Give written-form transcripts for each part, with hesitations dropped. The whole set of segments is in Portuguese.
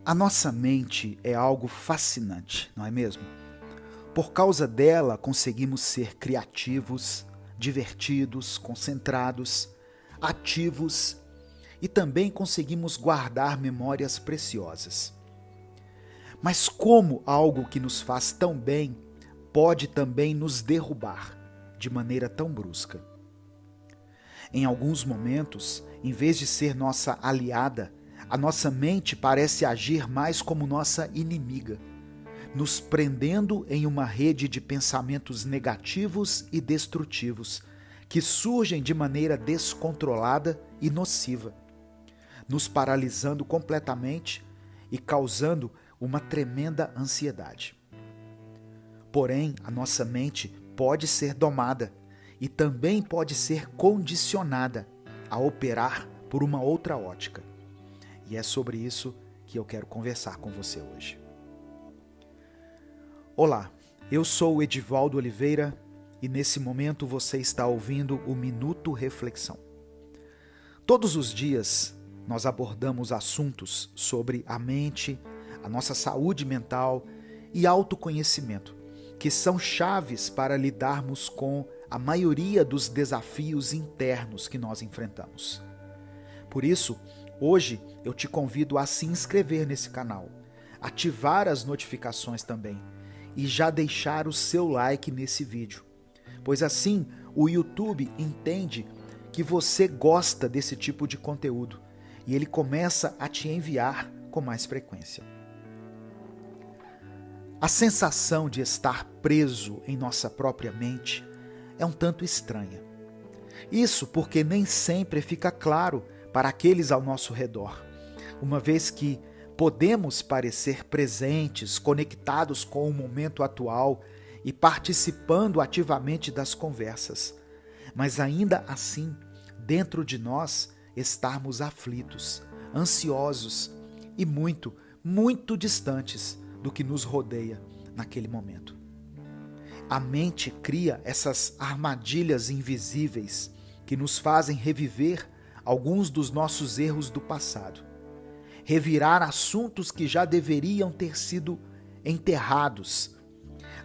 A nossa mente é algo fascinante, não é mesmo? Por causa dela, conseguimos ser criativos, divertidos, concentrados, ativos e também conseguimos guardar memórias preciosas. Mas como algo que nos faz tão bem pode também nos derrubar de maneira tão brusca? Em alguns momentos, em vez de ser nossa aliada, a nossa mente parece agir mais como nossa inimiga, nos prendendo em uma rede de pensamentos negativos e destrutivos, que surgem de maneira descontrolada e nociva, nos paralisando completamente e causando uma tremenda ansiedade. Porém, a nossa mente pode ser domada e também pode ser condicionada a operar por uma outra ótica. E é sobre isso que eu quero conversar com você hoje. Olá, eu sou o Edivaldo Oliveira e nesse momento você está ouvindo o Minuto Reflexão. Todos os dias nós abordamos assuntos sobre a mente, a nossa saúde mental e autoconhecimento, que são chaves para lidarmos com a maioria dos desafios internos que nós enfrentamos. Por isso, hoje eu te convido a se inscrever nesse canal, ativar as notificações também e já deixar o seu like nesse vídeo, pois assim o YouTube entende que você gosta desse tipo de conteúdo e ele começa a te enviar com mais frequência. A sensação de estar preso em nossa própria mente é um tanto estranha. Isso porque nem sempre fica claro para aqueles ao nosso redor, uma vez que podemos parecer presentes, conectados com o momento atual e participando ativamente das conversas, mas ainda assim, dentro de nós, estarmos aflitos, ansiosos e muito, muito distantes do que nos rodeia naquele momento. A mente cria essas armadilhas invisíveis que nos fazem reviver alguns dos nossos erros do passado, revirar assuntos que já deveriam ter sido enterrados,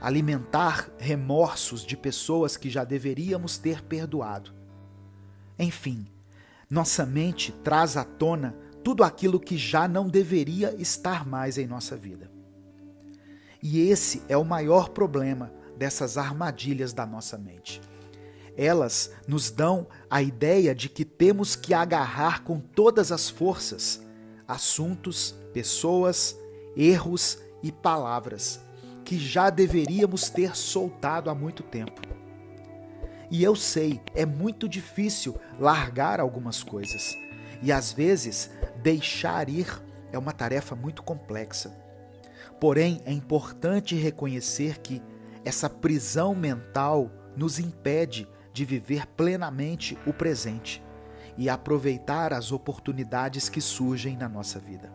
alimentar remorsos de pessoas que já deveríamos ter perdoado. Enfim, nossa mente traz à tona tudo aquilo que já não deveria estar mais em nossa vida. E esse é o maior problema dessas armadilhas da nossa mente. Elas nos dão a ideia de que temos que agarrar com todas as forças assuntos, pessoas, erros e palavras que já deveríamos ter soltado há muito tempo. E eu sei, é muito difícil largar algumas coisas. E às vezes, deixar ir é uma tarefa muito complexa. Porém, é importante reconhecer que essa prisão mental nos impede de viver plenamente o presente e aproveitar as oportunidades que surgem na nossa vida.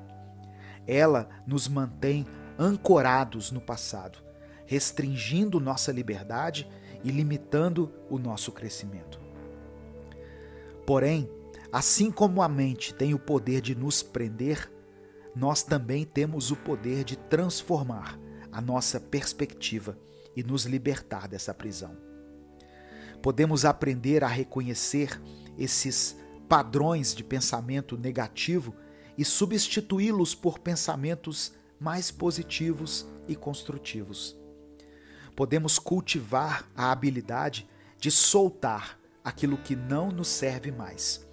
Ela nos mantém ancorados no passado, restringindo nossa liberdade e limitando o nosso crescimento. Porém, assim como a mente tem o poder de nos prender, nós também temos o poder de transformar a nossa perspectiva e nos libertar dessa prisão. Podemos aprender a reconhecer esses padrões de pensamento negativo e substituí-los por pensamentos mais positivos e construtivos. Podemos cultivar a habilidade de soltar aquilo que não nos serve mais,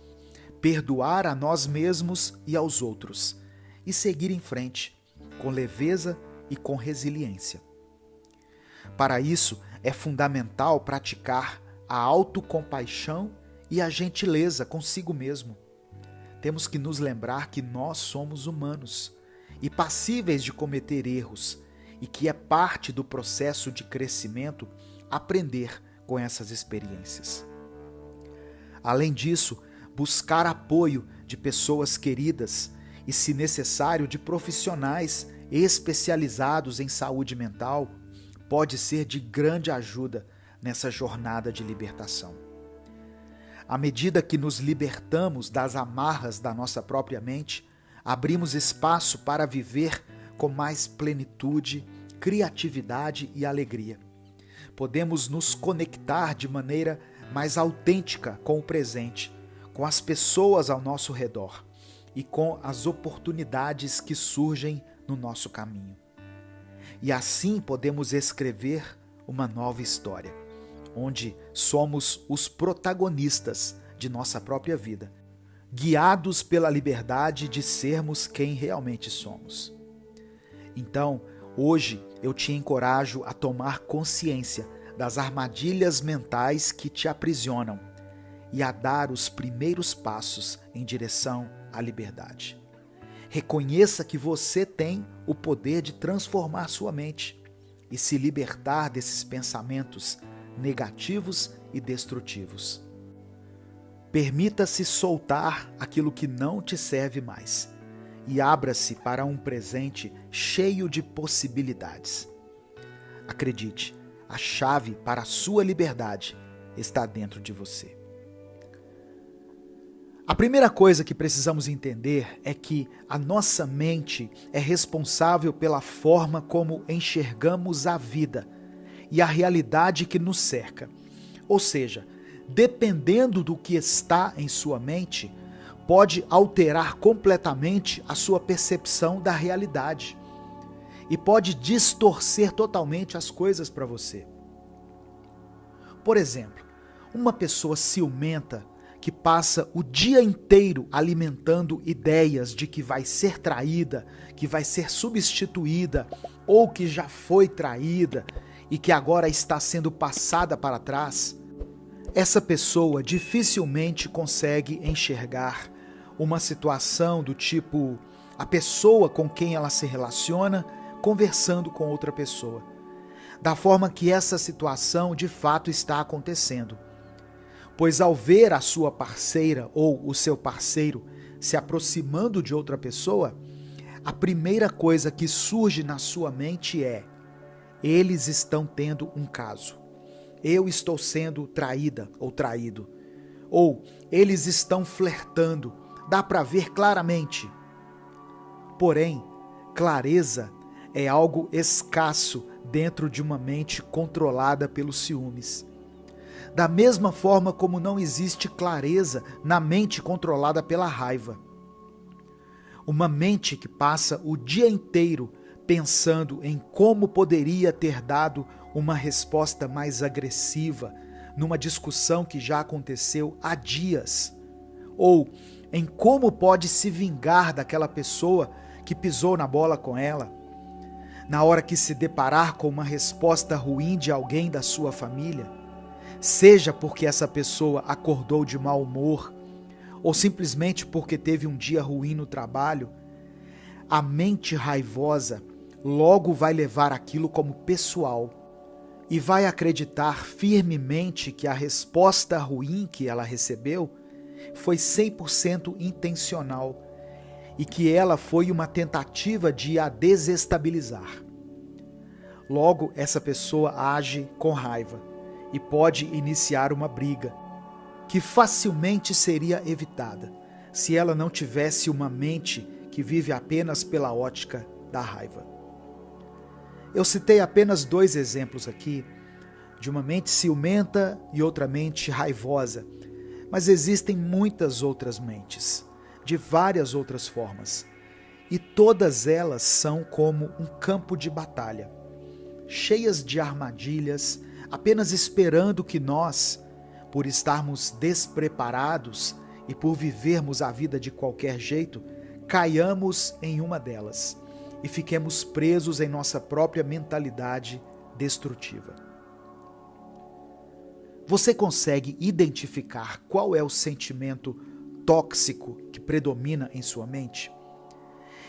perdoar a nós mesmos e aos outros e seguir em frente, com leveza e com resiliência. Para isso, é fundamental praticar a autocompaixão e a gentileza consigo mesmo. Temos que nos lembrar que nós somos humanos e passíveis de cometer erros e que é parte do processo de crescimento aprender com essas experiências. Além disso, buscar apoio de pessoas queridas e, se necessário, de profissionais especializados em saúde mental pode ser de grande ajuda nessa jornada de libertação. À medida que nos libertamos das amarras da nossa própria mente, abrimos espaço para viver com mais plenitude, criatividade e alegria. Podemos nos conectar de maneira mais autêntica com o presente, com as pessoas ao nosso redor e com as oportunidades que surgem no nosso caminho. E assim podemos escrever uma nova história, onde somos os protagonistas de nossa própria vida, guiados pela liberdade de sermos quem realmente somos. Então, hoje eu te encorajo a tomar consciência das armadilhas mentais que te aprisionam e a dar os primeiros passos em direção à liberdade. Reconheça que você tem o poder de transformar sua mente e se libertar desses pensamentos negativos e destrutivos. Permita-se soltar aquilo que não te serve mais e abra-se para um presente cheio de possibilidades. Acredite, a chave para a sua liberdade está dentro de você. A primeira coisa que precisamos entender é que a nossa mente é responsável pela forma como enxergamos a vida e a realidade que nos cerca. Ou seja, dependendo do que está em sua mente, pode alterar completamente a sua percepção da realidade e pode distorcer totalmente as coisas para você. Por exemplo, uma pessoa ciumenta que passa o dia inteiro alimentando ideias de que vai ser traída, que vai ser substituída ou que já foi traída e que agora está sendo passada para trás, essa pessoa dificilmente consegue enxergar uma situação do tipo a pessoa com quem ela se relaciona conversando com outra pessoa, da forma que essa situação de fato está acontecendo. Pois ao ver a sua parceira ou o seu parceiro se aproximando de outra pessoa, a primeira coisa que surge na sua mente é: eles estão tendo um caso. Eu estou sendo traída ou traído. Ou eles estão flertando. Dá para ver claramente. Porém, clareza é algo escasso dentro de uma mente controlada pelos ciúmes. Da mesma forma como não existe clareza na mente controlada pela raiva. Uma mente que passa o dia inteiro pensando em como poderia ter dado uma resposta mais agressiva numa discussão que já aconteceu há dias, ou em como pode se vingar daquela pessoa que pisou na bola com ela, na hora que se deparar com uma resposta ruim de alguém da sua família, seja porque essa pessoa acordou de mau humor, ou simplesmente porque teve um dia ruim no trabalho, a mente raivosa logo vai levar aquilo como pessoal e vai acreditar firmemente que a resposta ruim que ela recebeu foi 100% intencional e que ela foi uma tentativa de a desestabilizar. Logo, essa pessoa age com raiva e pode iniciar uma briga, que facilmente seria evitada se ela não tivesse uma mente que vive apenas pela ótica da raiva. Eu citei apenas 2 exemplos aqui, de uma mente ciumenta e outra mente raivosa, mas existem muitas outras mentes, de várias outras formas, e todas elas são como um campo de batalha, cheias de armadilhas, apenas esperando que nós, por estarmos despreparados e por vivermos a vida de qualquer jeito, caiamos em uma delas e fiquemos presos em nossa própria mentalidade destrutiva. Você consegue identificar qual é o sentimento tóxico que predomina em sua mente?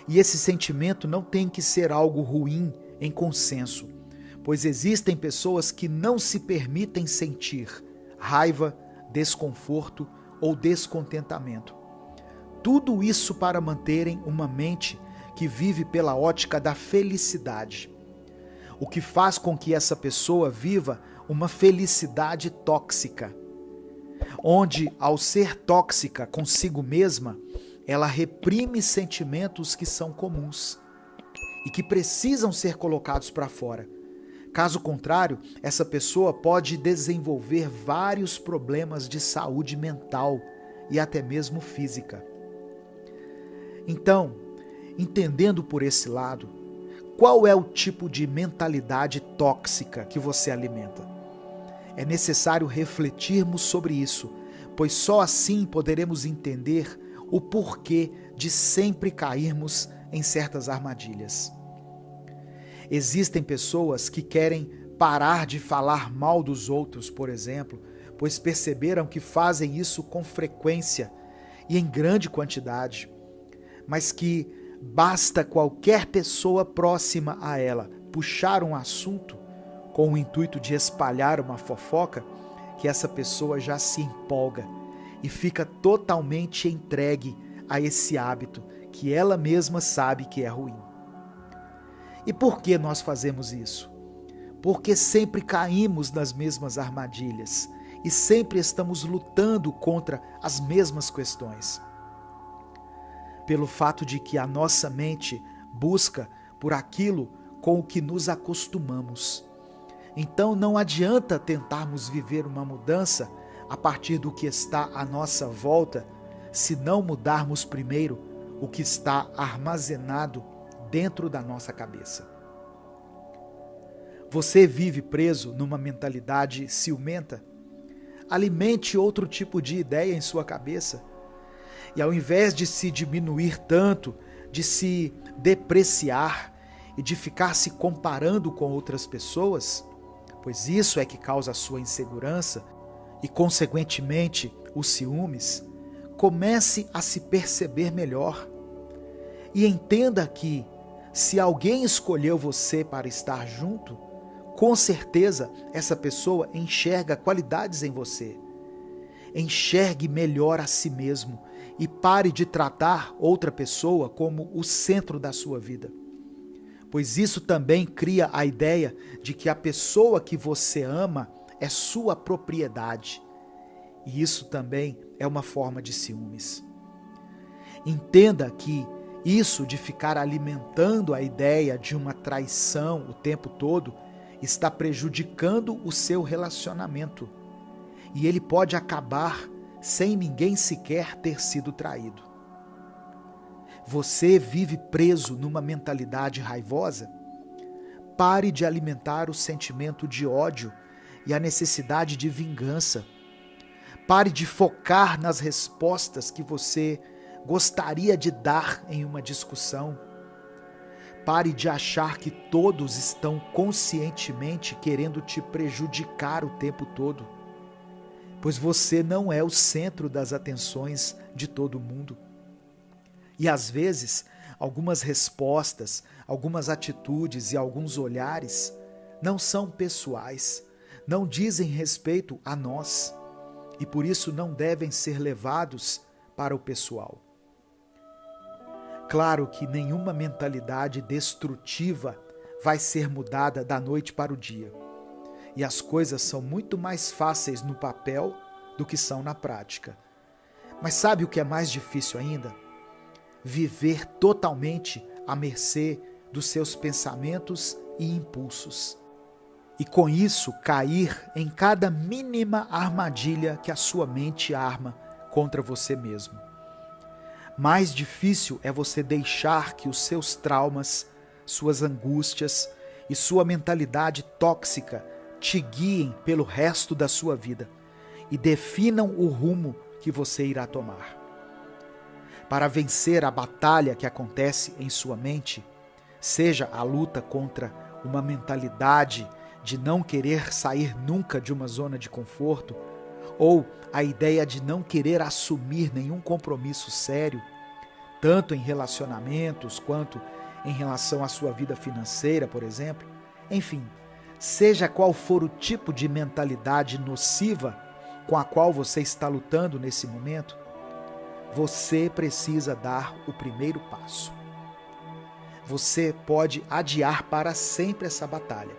E esse sentimento não tem que ser algo ruim em consenso, pois existem pessoas que não se permitem sentir raiva, desconforto ou descontentamento. Tudo isso para manterem uma mente que vive pela ótica da felicidade, o que faz com que essa pessoa viva uma felicidade tóxica, onde, ao ser tóxica consigo mesma, ela reprime sentimentos que são comuns e que precisam ser colocados para fora. Caso contrário, essa pessoa pode desenvolver vários problemas de saúde mental e até mesmo física. Então, entendendo por esse lado, qual é o tipo de mentalidade tóxica que você alimenta? É necessário refletirmos sobre isso, pois só assim poderemos entender o porquê de sempre cairmos em certas armadilhas. Existem pessoas que querem parar de falar mal dos outros, por exemplo, pois perceberam que fazem isso com frequência e em grande quantidade, mas que basta qualquer pessoa próxima a ela puxar um assunto com o intuito de espalhar uma fofoca, que essa pessoa já se empolga e fica totalmente entregue a esse hábito que ela mesma sabe que é ruim. E por que nós fazemos isso? Porque sempre caímos nas mesmas armadilhas e sempre estamos lutando contra as mesmas questões. Pelo fato de que a nossa mente busca por aquilo com o que nos acostumamos. Então não adianta tentarmos viver uma mudança a partir do que está à nossa volta, se não mudarmos primeiro o que está armazenado dentro da nossa cabeça. Você vive preso numa mentalidade ciumenta? Alimente outro tipo de ideia em sua cabeça. E ao invés de se diminuir tanto, de se depreciar e de ficar se comparando com outras pessoas, pois isso é que causa a sua insegurança e, consequentemente, os ciúmes, comece a se perceber melhor. E entenda que, se alguém escolheu você para estar junto, com certeza essa pessoa enxerga qualidades em você. Enxergue melhor a si mesmo e pare de tratar outra pessoa como o centro da sua vida. Pois isso também cria a ideia de que a pessoa que você ama é sua propriedade. E isso também é uma forma de ciúmes. Entenda que isso de ficar alimentando a ideia de uma traição o tempo todo está prejudicando o seu relacionamento. E ele pode acabar sem ninguém sequer ter sido traído. Você vive preso numa mentalidade raivosa? Pare de alimentar o sentimento de ódio e a necessidade de vingança. Pare de focar nas respostas que você gostaria de dar em uma discussão. Pare de achar que todos estão conscientemente querendo te prejudicar o tempo todo, pois você não é o centro das atenções de todo mundo. E às vezes, algumas respostas, algumas atitudes e alguns olhares não são pessoais, não dizem respeito a nós e por isso não devem ser levados para o pessoal. Claro que nenhuma mentalidade destrutiva vai ser mudada da noite para o dia. E as coisas são muito mais fáceis no papel do que são na prática. Mas sabe o que é mais difícil ainda? Viver totalmente à mercê dos seus pensamentos e impulsos. E com isso cair em cada mínima armadilha que a sua mente arma contra você mesmo. Mais difícil é você deixar que os seus traumas, suas angústias e sua mentalidade tóxica te guiem pelo resto da sua vida e definam o rumo que você irá tomar. Para vencer a batalha que acontece em sua mente, seja a luta contra uma mentalidade de não querer sair nunca de uma zona de conforto, ou a ideia de não querer assumir nenhum compromisso sério, tanto em relacionamentos quanto em relação à sua vida financeira, por exemplo. Enfim, seja qual for o tipo de mentalidade nociva com a qual você está lutando nesse momento, você precisa dar o primeiro passo. Você pode adiar para sempre essa batalha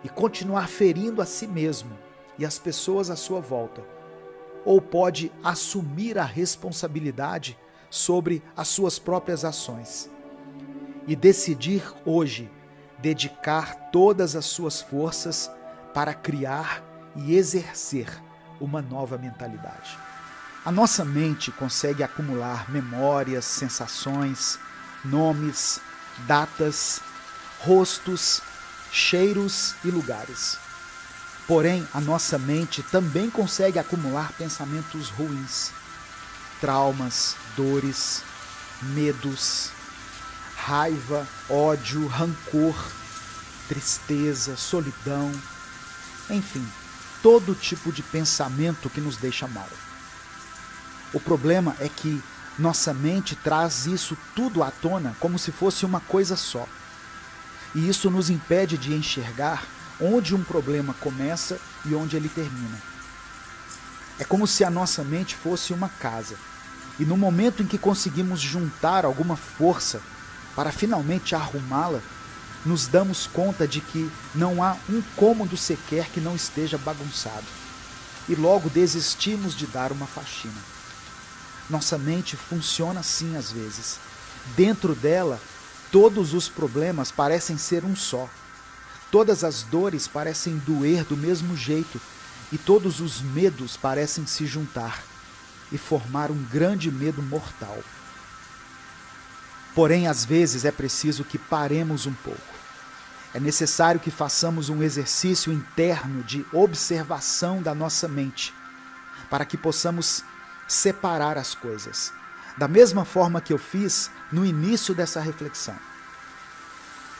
e continuar ferindo a si mesmo e as pessoas à sua volta, ou pode assumir a responsabilidade sobre as suas próprias ações e decidir hoje dedicar todas as suas forças para criar e exercer uma nova mentalidade. A nossa mente consegue acumular memórias, sensações, nomes, datas, rostos, cheiros e lugares. Porém, a nossa mente também consegue acumular pensamentos ruins, traumas, dores, medos, raiva, ódio, rancor, tristeza, solidão, enfim, todo tipo de pensamento que nos deixa mal. O problema é que nossa mente traz isso tudo à tona como se fosse uma coisa só. E isso nos impede de enxergar onde um problema começa e onde ele termina. É como se a nossa mente fosse uma casa. E no momento em que conseguimos juntar alguma força para finalmente arrumá-la, nos damos conta de que não há um cômodo sequer que não esteja bagunçado. E logo desistimos de dar uma faxina. Nossa mente funciona assim às vezes. Dentro dela, todos os problemas parecem ser um só. Todas as dores parecem doer do mesmo jeito e todos os medos parecem se juntar e formar um grande medo mortal. Porém, às vezes é preciso que paremos um pouco. É necessário que façamos um exercício interno de observação da nossa mente, para que possamos separar as coisas, da mesma forma que eu fiz no início dessa reflexão.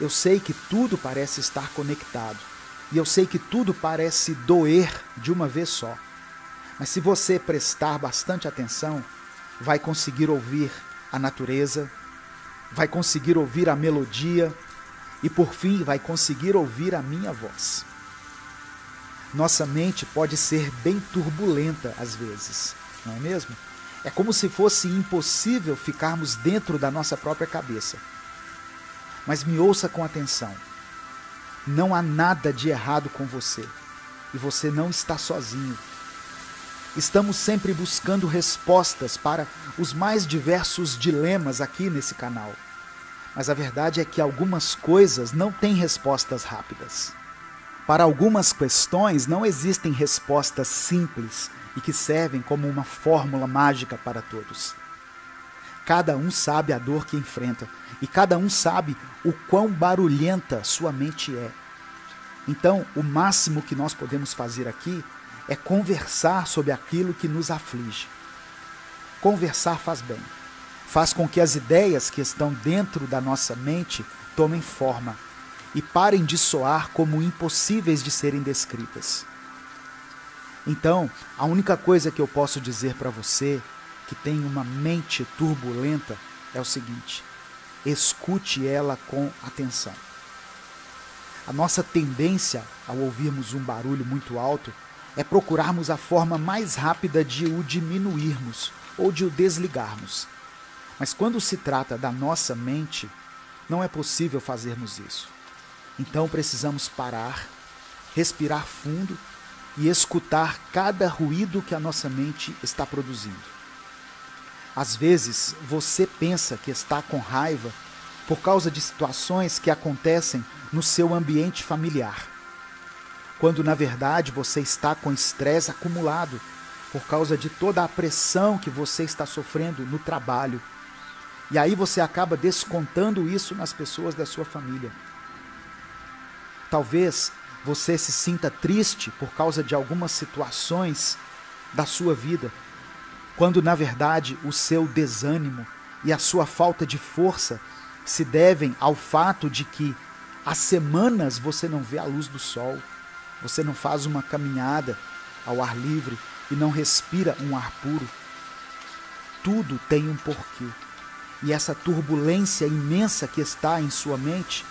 Eu sei que tudo parece estar conectado, e eu sei que tudo parece doer de uma vez só. Mas se você prestar bastante atenção, vai conseguir ouvir a natureza, vai conseguir ouvir a melodia e por fim vai conseguir ouvir a minha voz. Nossa mente pode ser bem turbulenta às vezes, não é mesmo? É como se fosse impossível ficarmos dentro da nossa própria cabeça. Mas me ouça com atenção. Não há nada de errado com você e você não está sozinho. Estamos sempre buscando respostas para os mais diversos dilemas aqui nesse canal. Mas a verdade é que algumas coisas não têm respostas rápidas. Para algumas questões não existem respostas simples e que servem como uma fórmula mágica para todos. Cada um sabe a dor que enfrenta e cada um sabe o quão barulhenta sua mente é. Então, o máximo que nós podemos fazer aqui é conversar sobre aquilo que nos aflige. Conversar faz bem. Faz com que as ideias que estão dentro da nossa mente tomem forma e parem de soar como impossíveis de serem descritas. Então, a única coisa que eu posso dizer para você que tem uma mente turbulenta é o seguinte: escute ela com atenção. A nossa tendência, ao ouvirmos um barulho muito alto, é procurarmos a forma mais rápida de o diminuirmos ou de o desligarmos. Mas quando se trata da nossa mente, não é possível fazermos isso. Então precisamos parar, respirar fundo e escutar cada ruído que a nossa mente está produzindo. Às vezes, você pensa que está com raiva por causa de situações que acontecem no seu ambiente familiar, quando na verdade você está com estresse acumulado por causa de toda a pressão que você está sofrendo no trabalho. E aí você acaba descontando isso nas pessoas da sua família. Talvez você se sinta triste por causa de algumas situações da sua vida, quando na verdade o seu desânimo e a sua falta de força se devem ao fato de que há semanas você não vê a luz do sol, você não faz uma caminhada ao ar livre e não respira um ar puro. Tudo tem um porquê. E essa turbulência imensa que está em sua mente,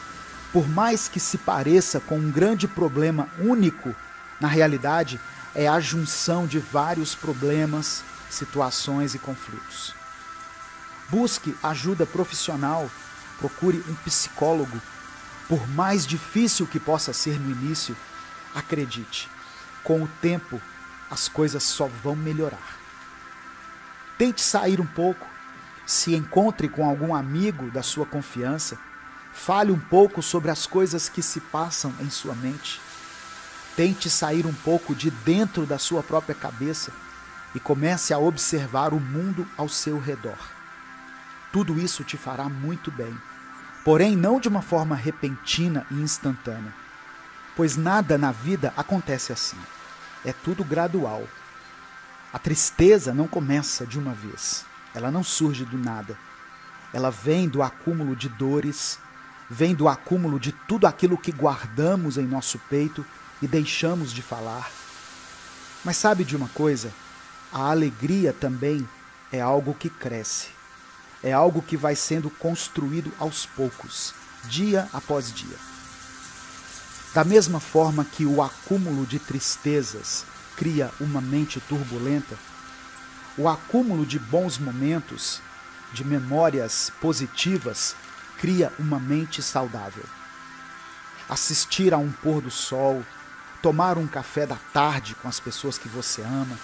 por mais que se pareça com um grande problema único, na realidade é a junção de vários problemas, situações e conflitos. Busque ajuda profissional, procure um psicólogo. Por mais difícil que possa ser no início, acredite, com o tempo as coisas só vão melhorar. Tente sair um pouco, Se encontre com algum amigo da sua confiança, fale um pouco sobre as coisas que se passam em sua mente. Tente sair um pouco de dentro da sua própria cabeça e comece a observar o mundo ao seu redor. Tudo isso te fará muito bem, porém não de uma forma repentina e instantânea, pois nada na vida acontece assim. É tudo gradual. A tristeza não começa de uma vez, ela não surge do nada. Ela vem do acúmulo de dores, vem do acúmulo de tudo aquilo que guardamos em nosso peito e deixamos de falar. Mas sabe de uma coisa? A alegria também é algo que cresce. É algo que vai sendo construído aos poucos, dia após dia. Da mesma forma que o acúmulo de tristezas cria uma mente turbulenta, o acúmulo de bons momentos, de memórias positivas, cria uma mente saudável. Assistir a um pôr do sol, tomar um café da tarde com as pessoas que você ama,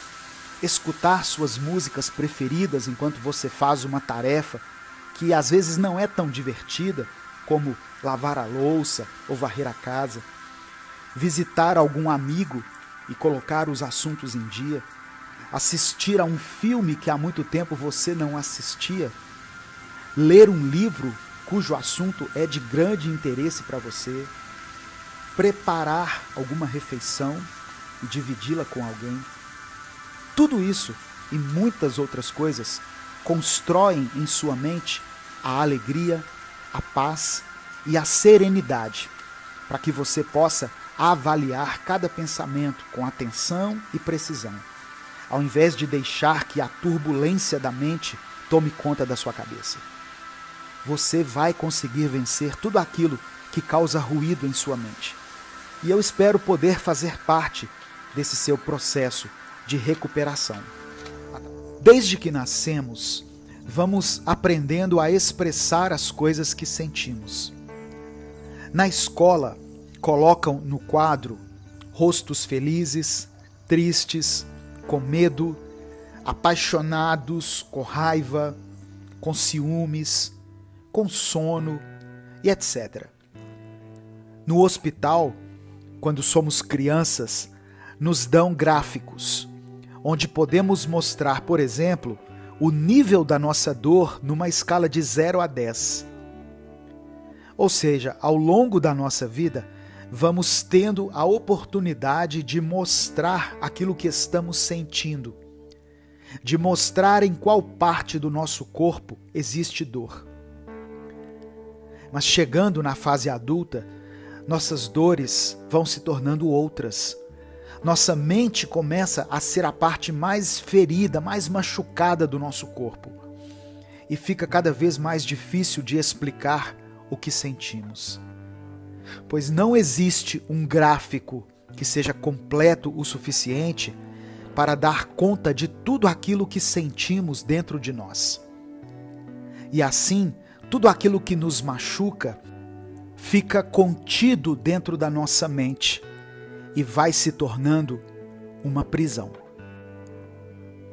escutar suas músicas preferidas enquanto você faz uma tarefa que às vezes não é tão divertida, como lavar a louça ou varrer a casa, visitar algum amigo e colocar os assuntos em dia, assistir a um filme que há muito tempo você não assistia, ler um livro cujo assunto é de grande interesse para você, preparar alguma refeição e dividi-la com alguém. Tudo isso e muitas outras coisas constroem em sua mente a alegria, a paz e a serenidade, para que você possa avaliar cada pensamento com atenção e precisão, ao invés de deixar que a turbulência da mente tome conta da sua cabeça. Você vai conseguir vencer tudo aquilo que causa ruído em sua mente. E eu espero poder fazer parte desse seu processo de recuperação. Desde que nascemos, vamos aprendendo a expressar as coisas que sentimos. Na escola, colocam no quadro rostos felizes, tristes, com medo, apaixonados, com raiva, com ciúmes, com sono e etc. No hospital, quando somos crianças, nos dão gráficos, onde podemos mostrar, por exemplo, o nível da nossa dor numa escala de 0 a 10. Ou seja, ao longo da nossa vida, vamos tendo a oportunidade de mostrar aquilo que estamos sentindo, de mostrar em qual parte do nosso corpo existe dor. Mas chegando na fase adulta, nossas dores vão se tornando outras. Nossa mente começa a ser a parte mais ferida, mais machucada do nosso corpo. E fica cada vez mais difícil de explicar o que sentimos. Pois não existe um gráfico que seja completo o suficiente para dar conta de tudo aquilo que sentimos dentro de nós. E assim, tudo aquilo que nos machuca fica contido dentro da nossa mente e vai se tornando uma prisão.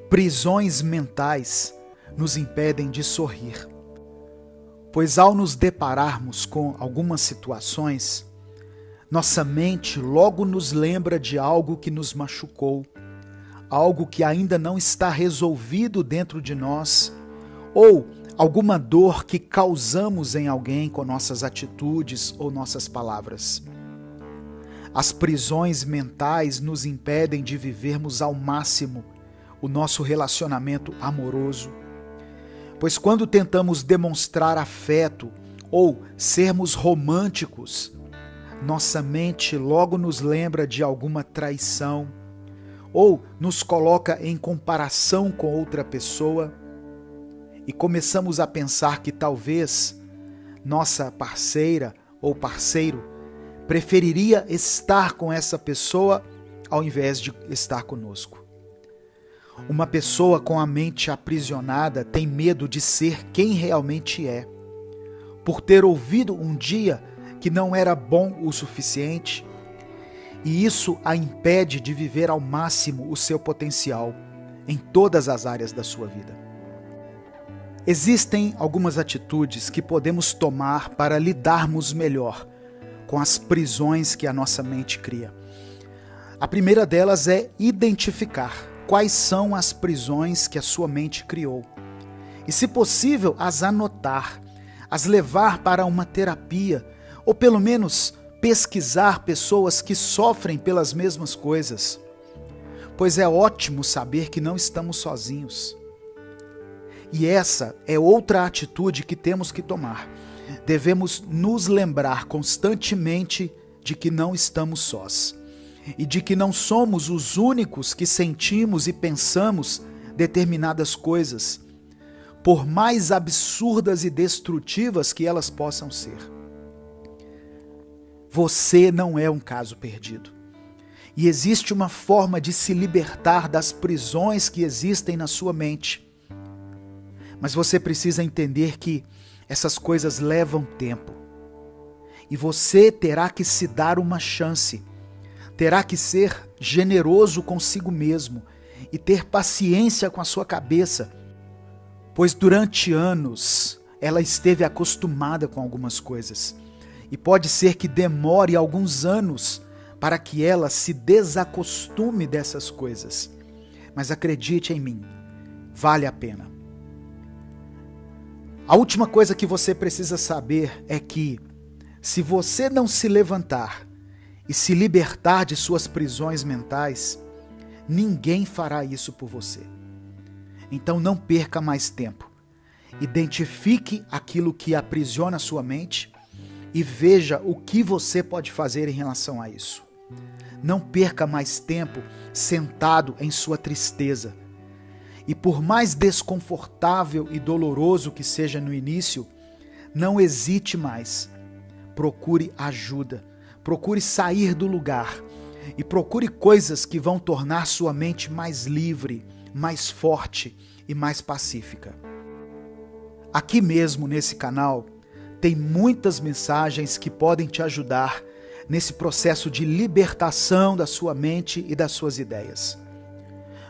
Prisões mentais nos impedem de sorrir, pois ao nos depararmos com algumas situações, nossa mente logo nos lembra de algo que nos machucou, algo que ainda não está resolvido dentro de nós, ou alguma dor que causamos em alguém com nossas atitudes ou nossas palavras. As prisões mentais nos impedem de vivermos ao máximo o nosso relacionamento amoroso, pois quando tentamos demonstrar afeto ou sermos românticos, nossa mente logo nos lembra de alguma traição ou nos coloca em comparação com outra pessoa e começamos a pensar que talvez nossa parceira ou parceiro preferiria estar com essa pessoa ao invés de estar conosco. Uma pessoa com a mente aprisionada tem medo de ser quem realmente é, por ter ouvido um dia que não era bom o suficiente, e isso a impede de viver ao máximo o seu potencial em todas as áreas da sua vida. Existem algumas atitudes que podemos tomar para lidarmos melhor com as prisões que a nossa mente cria. A primeira delas é identificar quais são as prisões que a sua mente criou. E, se possível, as anotar, as levar para uma terapia, ou pelo menos pesquisar pessoas que sofrem pelas mesmas coisas. Pois é ótimo saber que não estamos sozinhos. E essa é outra atitude que temos que tomar. Devemos nos lembrar constantemente de que não estamos sós. E de que não somos os únicos que sentimos e pensamos determinadas coisas, por mais absurdas e destrutivas que elas possam ser. Você não é um caso perdido. E existe uma forma de se libertar das prisões que existem na sua mente. Mas você precisa entender que essas coisas levam tempo. E você terá que se dar uma chance. Terá que ser generoso consigo mesmo e ter paciência com a sua cabeça, pois durante anos ela esteve acostumada com algumas coisas e pode ser que demore alguns anos para que ela se desacostume dessas coisas. Mas acredite em mim, vale a pena. A última coisa que você precisa saber é que, se você não se levantar e se libertar de suas prisões mentais, ninguém fará isso por você. Então não perca mais tempo. Identifique aquilo que aprisiona a sua mente e veja o que você pode fazer em relação a isso. Não perca mais tempo sentado em sua tristeza. E por mais desconfortável e doloroso que seja no início, não hesite mais. Procure ajuda. Procure sair do lugar e procure coisas que vão tornar sua mente mais livre, mais forte e mais pacífica. Aqui mesmo nesse canal tem muitas mensagens que podem te ajudar nesse processo de libertação da sua mente e das suas ideias.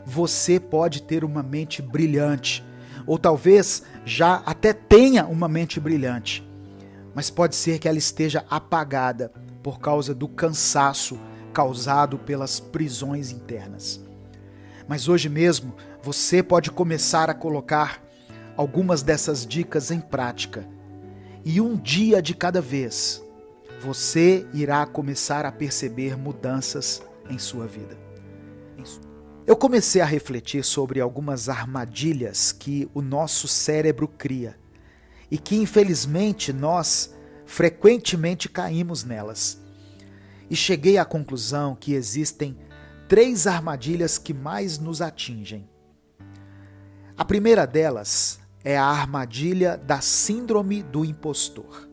Você pode ter uma mente brilhante, ou talvez já até tenha uma mente brilhante, mas pode ser que ela esteja apagada por causa do cansaço causado pelas prisões internas. Mas hoje mesmo você pode começar a colocar algumas dessas dicas em prática. E um dia de cada vez, você irá começar a perceber mudanças em sua vida. Eu comecei a refletir sobre algumas armadilhas que o nosso cérebro cria e que, infelizmente, nós frequentemente caímos nelas. E cheguei à conclusão que existem 3 armadilhas que mais nos atingem. A primeira delas é a armadilha da síndrome do impostor.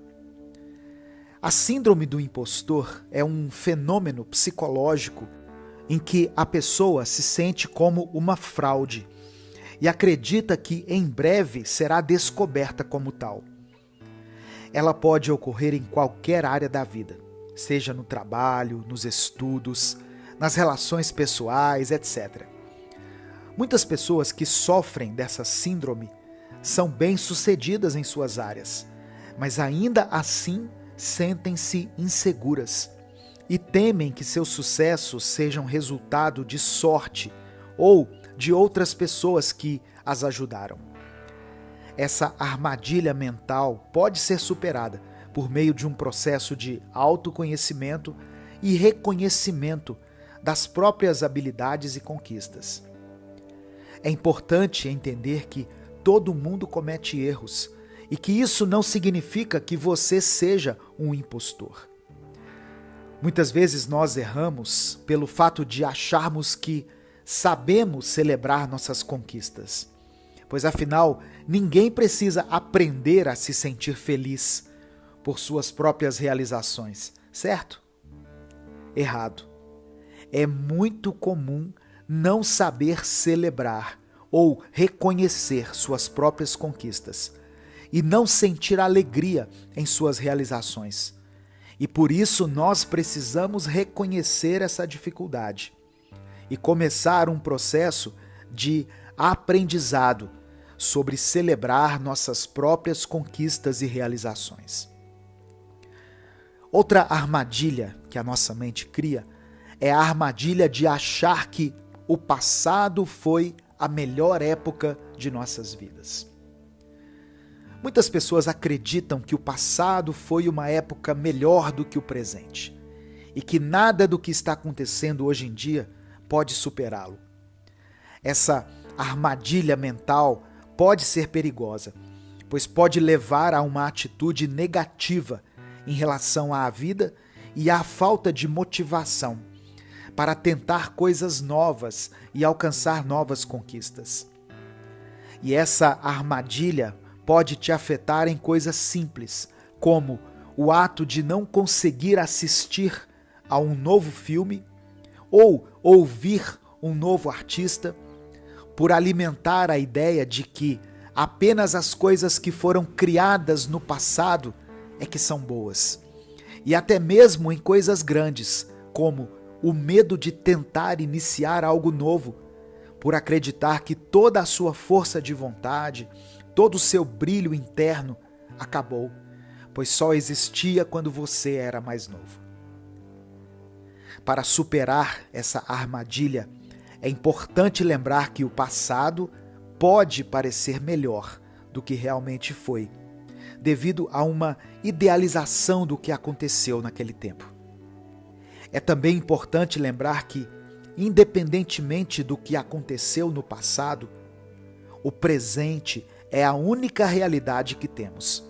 A síndrome do impostor é um fenômeno psicológico em que a pessoa se sente como uma fraude e acredita que em breve será descoberta como tal. Ela pode ocorrer em qualquer área da vida, seja no trabalho, nos estudos, nas relações pessoais, etc. Muitas pessoas que sofrem dessa síndrome são bem-sucedidas em suas áreas, mas ainda assim sentem-se inseguras e temem que seus sucessos sejam resultado de sorte ou de outras pessoas que as ajudaram. Essa armadilha mental pode ser superada por meio de um processo de autoconhecimento e reconhecimento das próprias habilidades e conquistas. É importante entender que todo mundo comete erros e que isso não significa que você seja um impostor. Muitas vezes nós erramos pelo fato de acharmos que sabemos celebrar nossas conquistas, pois afinal ninguém precisa aprender a se sentir feliz por suas próprias realizações, certo? Errado. É muito comum não saber celebrar ou reconhecer suas próprias conquistas e não sentir alegria em suas realizações. E por isso nós precisamos reconhecer essa dificuldade e começar um processo de aprendizado sobre celebrar nossas próprias conquistas e realizações. Outra armadilha que a nossa mente cria é a armadilha de achar que o passado foi a melhor época de nossas vidas. Muitas pessoas acreditam que o passado foi uma época melhor do que o presente e que nada do que está acontecendo hoje em dia pode superá-lo. Essa armadilha mental pode ser perigosa, pois pode levar a uma atitude negativa em relação à vida e à falta de motivação para tentar coisas novas e alcançar novas conquistas. E essa armadilha pode te afetar em coisas simples, como o ato de não conseguir assistir a um novo filme ou ouvir um novo artista, por alimentar a ideia de que apenas as coisas que foram criadas no passado é que são boas. E até mesmo em coisas grandes, como o medo de tentar iniciar algo novo, por acreditar que toda a sua força de vontade, todo o seu brilho interno acabou, pois só existia quando você era mais novo. Para superar essa armadilha, é importante lembrar que o passado pode parecer melhor do que realmente foi, devido a uma idealização do que aconteceu naquele tempo. É também importante lembrar que, independentemente do que aconteceu no passado, o presente é a única realidade que temos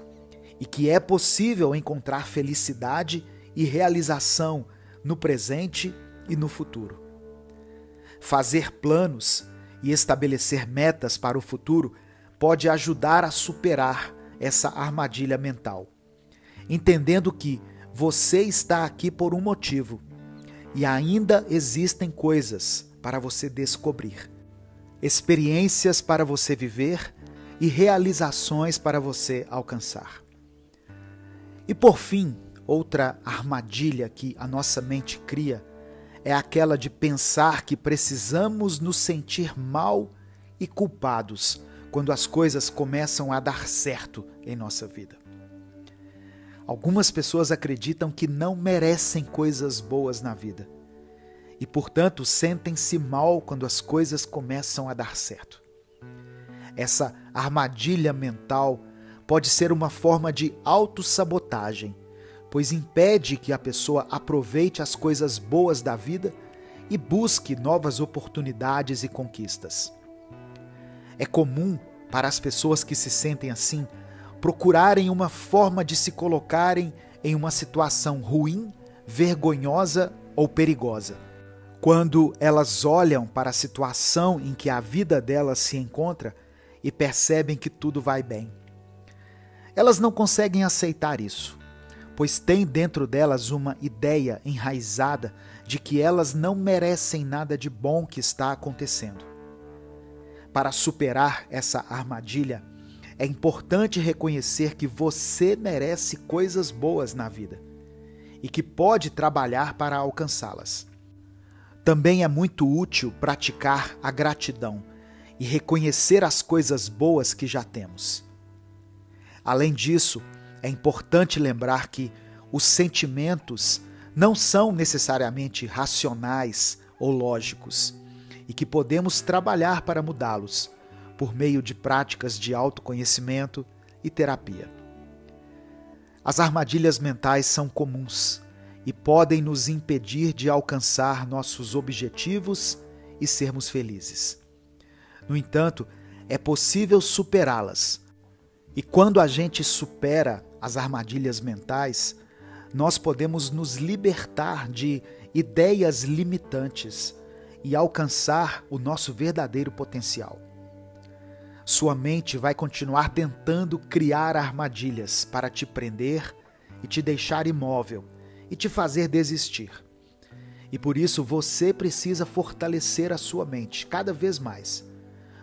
e que é possível encontrar felicidade e realização no presente e no futuro. Fazer planos e estabelecer metas para o futuro pode ajudar a superar essa armadilha mental, entendendo que você está aqui por um motivo e ainda existem coisas para você descobrir, experiências para você viver e realizações para você alcançar. E por fim, outra armadilha que a nossa mente cria é aquela de pensar que precisamos nos sentir mal e culpados quando as coisas começam a dar certo em nossa vida. Algumas pessoas acreditam que não merecem coisas boas na vida e, portanto, sentem-se mal quando as coisas começam a dar certo. Essa armadilha mental pode ser uma forma de autossabotagem, pois impede que a pessoa aproveite as coisas boas da vida e busque novas oportunidades e conquistas. É comum para as pessoas que se sentem assim procurarem uma forma de se colocarem em uma situação ruim, vergonhosa ou perigosa. Quando elas olham para a situação em que a vida delas se encontra e percebem que tudo vai bem. Elas não conseguem aceitar isso, pois tem dentro delas uma ideia enraizada de que elas não merecem nada de bom que está acontecendo. Para superar essa armadilha, é importante reconhecer que você merece coisas boas na vida e que pode trabalhar para alcançá-las. Também é muito útil praticar a gratidão e reconhecer as coisas boas que já temos. Além disso, é importante lembrar que os sentimentos não são necessariamente racionais ou lógicos e que podemos trabalhar para mudá-los por meio de práticas de autoconhecimento e terapia. As armadilhas mentais são comuns e podem nos impedir de alcançar nossos objetivos e sermos felizes. No entanto, é possível superá-las. E quando a gente supera as armadilhas mentais, nós podemos nos libertar de ideias limitantes e alcançar o nosso verdadeiro potencial. Sua mente vai continuar tentando criar armadilhas para te prender e te deixar imóvel e te fazer desistir. E por isso você precisa fortalecer a sua mente cada vez mais,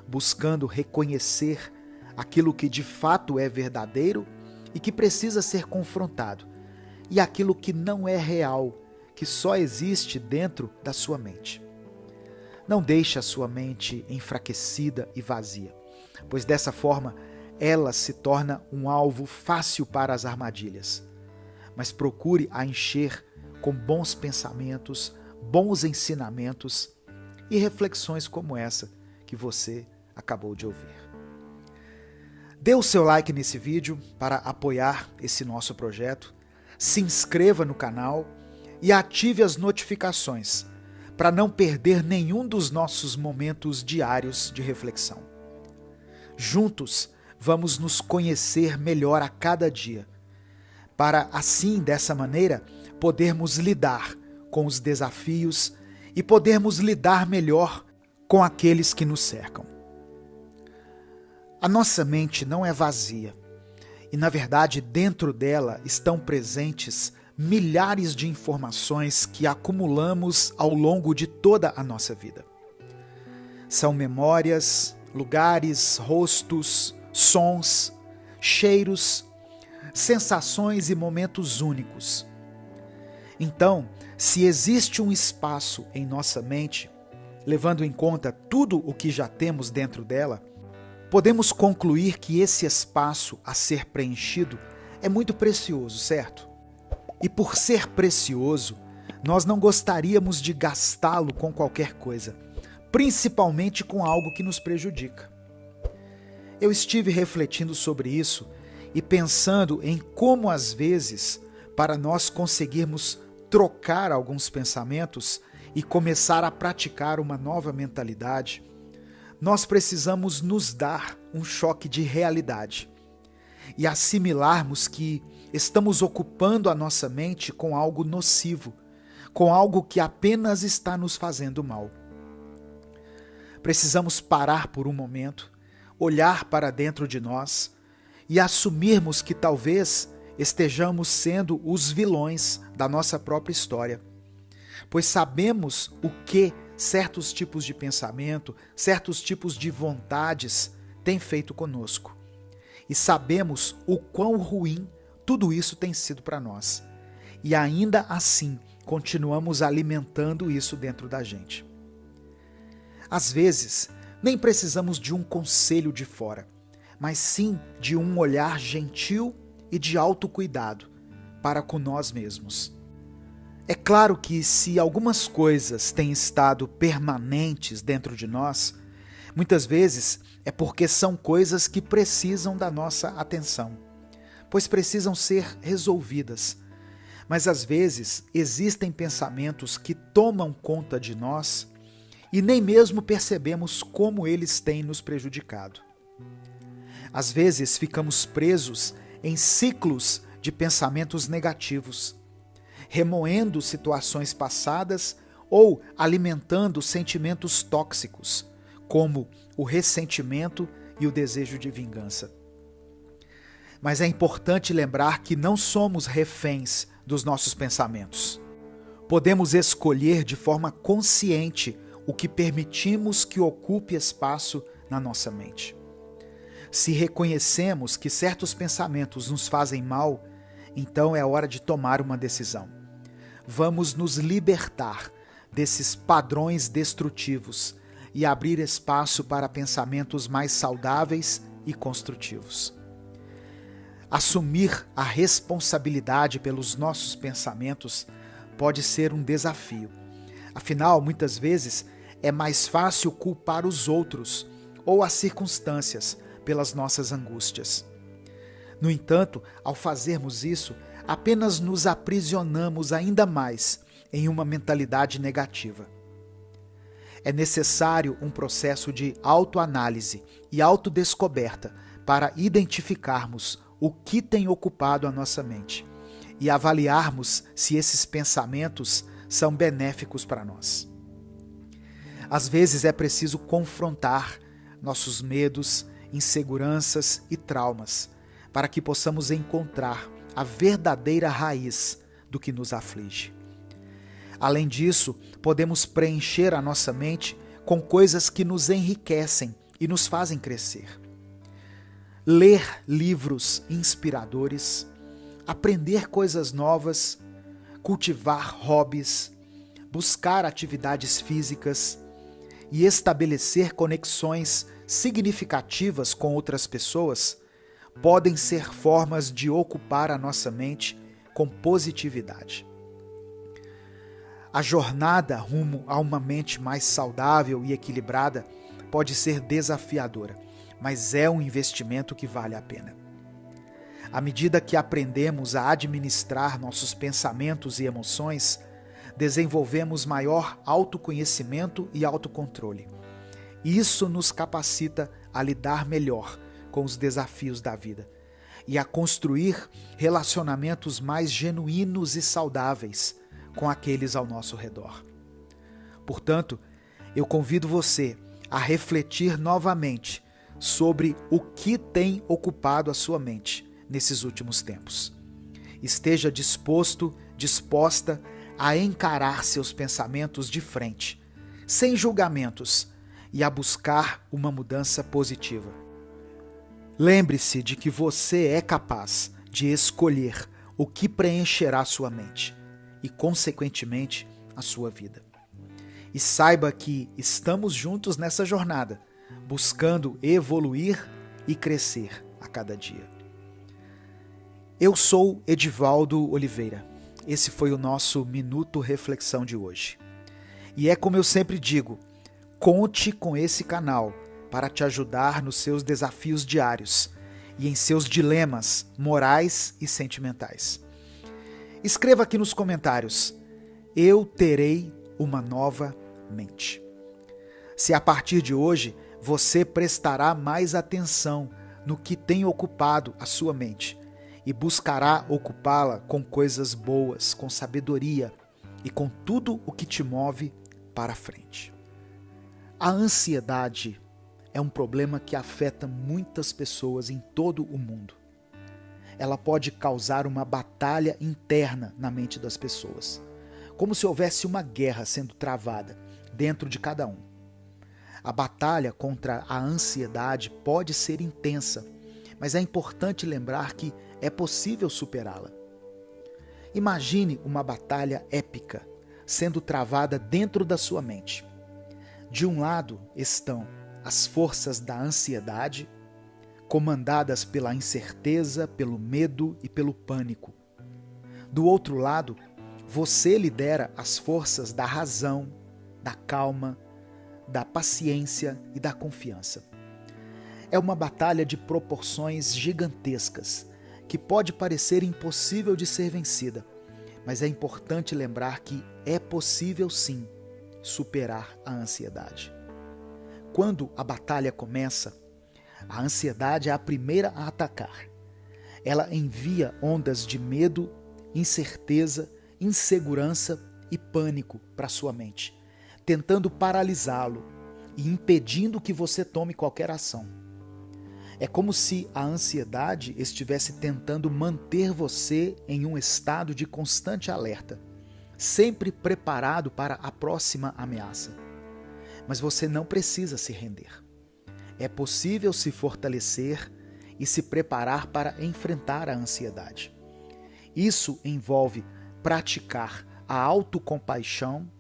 buscando reconhecer aquilo que de fato é verdadeiro e que precisa ser confrontado, e aquilo que não é real, que só existe dentro da sua mente. Não deixe a sua mente enfraquecida e vazia, pois dessa forma ela se torna um alvo fácil para as armadilhas. Mas procure a encher com bons pensamentos, bons ensinamentos e reflexões como essa que você acabou de ouvir. Dê o seu like nesse vídeo para apoiar esse nosso projeto, se inscreva no canal e ative as notificações para não perder nenhum dos nossos momentos diários de reflexão. Juntos, vamos nos conhecer melhor a cada dia, para assim, dessa maneira, podermos lidar com os desafios e podermos lidar melhor com aqueles que nos cercam. A nossa mente não é vazia e, na verdade, dentro dela estão presentes milhares de informações que acumulamos ao longo de toda a nossa vida. São memórias, lugares, rostos, sons, cheiros, sensações e momentos únicos. Então, se existe um espaço em nossa mente, levando em conta tudo o que já temos dentro dela, podemos concluir que esse espaço a ser preenchido é muito precioso, certo? E por ser precioso, nós não gostaríamos de gastá-lo com qualquer coisa, principalmente com algo que nos prejudica. Eu estive refletindo sobre isso e pensando em como, às vezes, para nós conseguirmos trocar alguns pensamentos e começar a praticar uma nova mentalidade, nós precisamos nos dar um choque de realidade e assimilarmos que estamos ocupando a nossa mente com algo nocivo, com algo que apenas está nos fazendo mal. Precisamos parar por um momento, olhar para dentro de nós e assumirmos que talvez estejamos sendo os vilões da nossa própria história, pois sabemos o que certos tipos de pensamento, certos tipos de vontades têm feito conosco. E sabemos o quão ruim tudo isso tem sido para nós. E ainda assim, continuamos alimentando isso dentro da gente. Às vezes, nem precisamos de um conselho de fora, mas sim de um olhar gentil e de autocuidado para com nós mesmos. É claro que se algumas coisas têm estado permanentes dentro de nós, muitas vezes é porque são coisas que precisam da nossa atenção, pois precisam ser resolvidas. Mas às vezes existem pensamentos que tomam conta de nós e nem mesmo percebemos como eles têm nos prejudicado. Às vezes ficamos presos em ciclos de pensamentos negativos, remoendo situações passadas ou alimentando sentimentos tóxicos, como o ressentimento e o desejo de vingança. Mas é importante lembrar que não somos reféns dos nossos pensamentos. Podemos escolher de forma consciente o que permitimos que ocupe espaço na nossa mente. Se reconhecemos que certos pensamentos nos fazem mal, então é hora de tomar uma decisão. Vamos nos libertar desses padrões destrutivos e abrir espaço para pensamentos mais saudáveis e construtivos. Assumir a responsabilidade pelos nossos pensamentos pode ser um desafio. Afinal, muitas vezes é mais fácil culpar os outros ou as circunstâncias pelas nossas angústias. No entanto, ao fazermos isso, apenas nos aprisionamos ainda mais em uma mentalidade negativa. É necessário um processo de autoanálise e autodescoberta para identificarmos o que tem ocupado a nossa mente e avaliarmos se esses pensamentos são benéficos para nós. Às vezes é preciso confrontar nossos medos, inseguranças e traumas para que possamos encontrar a verdadeira raiz do que nos aflige. Além disso, podemos preencher a nossa mente com coisas que nos enriquecem e nos fazem crescer. Ler livros inspiradores, aprender coisas novas, cultivar hobbies, buscar atividades físicas e estabelecer conexões significativas com outras pessoas podem ser formas de ocupar a nossa mente com positividade. A jornada rumo a uma mente mais saudável e equilibrada pode ser desafiadora, mas é um investimento que vale a pena. À medida que aprendemos a administrar nossos pensamentos e emoções, desenvolvemos maior autoconhecimento e autocontrole. Isso nos capacita a lidar melhor com os desafios da vida e a construir relacionamentos mais genuínos e saudáveis com aqueles ao nosso redor. Portanto, eu convido você a refletir novamente sobre o que tem ocupado a sua mente nesses últimos tempos. Esteja disposta a encarar seus pensamentos de frente, sem julgamentos, e a buscar uma mudança positiva. Lembre-se de que você é capaz de escolher o que preencherá sua mente e, consequentemente, a sua vida. E saiba que estamos juntos nessa jornada, buscando evoluir e crescer a cada dia. Eu sou Edivaldo Oliveira. Esse foi o nosso Minuto Reflexão de hoje. E é como eu sempre digo, conte com esse canal para te ajudar nos seus desafios diários e em seus dilemas morais e sentimentais. Escreva aqui nos comentários: eu terei uma nova mente. Se a partir de hoje você prestará mais atenção no que tem ocupado a sua mente e buscará ocupá-la com coisas boas, com sabedoria e com tudo o que te move para frente. A ansiedade é um problema que afeta muitas pessoas em todo o mundo. Ela pode causar uma batalha interna na mente das pessoas, como se houvesse uma guerra sendo travada dentro de cada um. A batalha contra a ansiedade pode ser intensa, mas é importante lembrar que é possível superá-la. Imagine uma batalha épica sendo travada dentro da sua mente. De um lado estão as forças da ansiedade, comandadas pela incerteza, pelo medo e pelo pânico. Do outro lado, você lidera as forças da razão, da calma, da paciência e da confiança. É uma batalha de proporções gigantescas, que pode parecer impossível de ser vencida, mas é importante lembrar que é possível sim superar a ansiedade. Quando a batalha começa, a ansiedade é a primeira a atacar. Ela envia ondas de medo, incerteza, insegurança e pânico para sua mente, tentando paralisá-lo e impedindo que você tome qualquer ação. É como se a ansiedade estivesse tentando manter você em um estado de constante alerta, sempre preparado para a próxima ameaça. Mas você não precisa se render. É possível se fortalecer e se preparar para enfrentar a ansiedade. Isso envolve praticar a autocompaixão,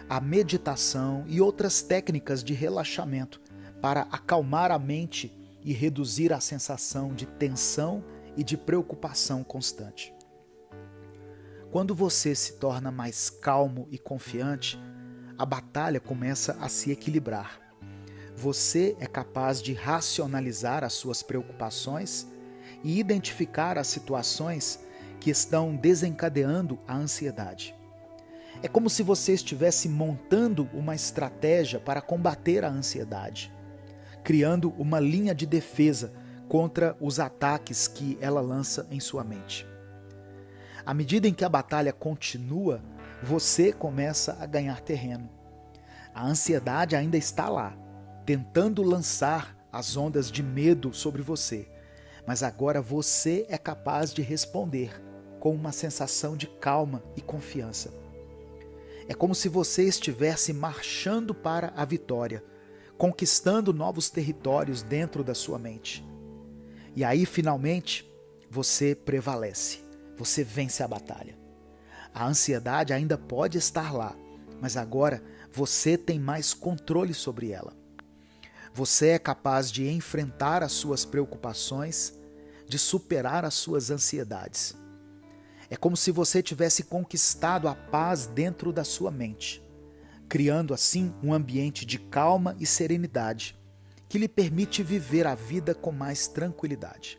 a meditação e outras técnicas de relaxamento para acalmar a mente e reduzir a sensação de tensão e de preocupação constante. Quando você se torna mais calmo e confiante, a batalha começa a se equilibrar. Você é capaz de racionalizar as suas preocupações e identificar as situações que estão desencadeando a ansiedade. É como se você estivesse montando uma estratégia para combater a ansiedade, criando uma linha de defesa contra os ataques que ela lança em sua mente. À medida em que a batalha continua, você começa a ganhar terreno. A ansiedade ainda está lá, tentando lançar as ondas de medo sobre você, mas agora você é capaz de responder com uma sensação de calma e confiança. É como se você estivesse marchando para a vitória, conquistando novos territórios dentro da sua mente. E aí, finalmente, você prevalece, você vence a batalha. A ansiedade ainda pode estar lá, mas agora você tem mais controle sobre ela. Você é capaz de enfrentar as suas preocupações, de superar as suas ansiedades. É como se você tivesse conquistado a paz dentro da sua mente, criando assim um ambiente de calma e serenidade, que lhe permite viver a vida com mais tranquilidade.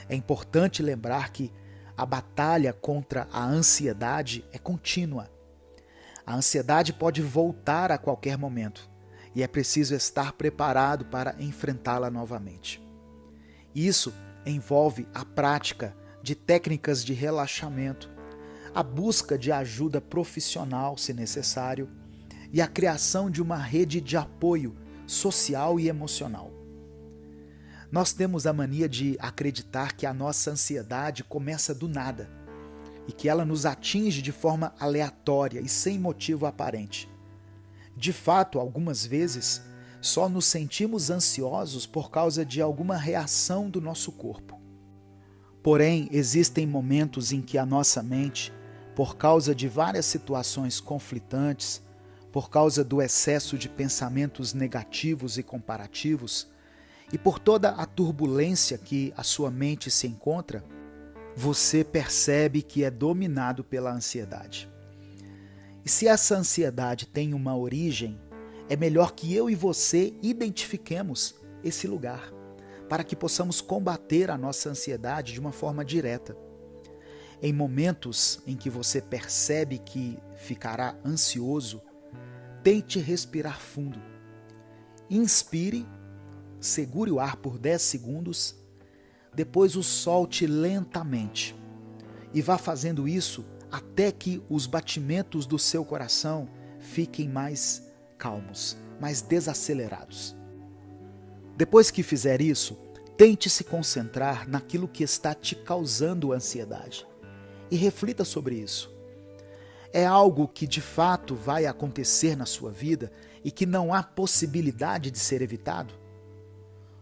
É importante lembrar que a batalha contra a ansiedade é contínua. A ansiedade pode voltar a qualquer momento e é preciso estar preparado para enfrentá-la novamente. Isso envolve a prática de técnicas de relaxamento, a busca de ajuda profissional, se necessário, e a criação de uma rede de apoio social e emocional. Nós temos a mania de acreditar que a nossa ansiedade começa do nada e que ela nos atinge de forma aleatória e sem motivo aparente. De fato, algumas vezes, só nos sentimos ansiosos por causa de alguma reação do nosso corpo. Porém, existem momentos em que a nossa mente, por causa de várias situações conflitantes, por causa do excesso de pensamentos negativos e comparativos, e por toda a turbulência que a sua mente se encontra, você percebe que é dominado pela ansiedade. E se essa ansiedade tem uma origem, é melhor que eu e você identifiquemos esse lugar, para que possamos combater a nossa ansiedade de uma forma direta. Em momentos em que você percebe que ficará ansioso, tente respirar fundo. Inspire, segure o ar por 10 segundos, depois o solte lentamente e vá fazendo isso até que os batimentos do seu coração fiquem mais calmos, mais desacelerados. Depois que fizer isso, tente se concentrar naquilo que está te causando ansiedade e reflita sobre isso. É algo que de fato vai acontecer na sua vida e que não há possibilidade de ser evitado?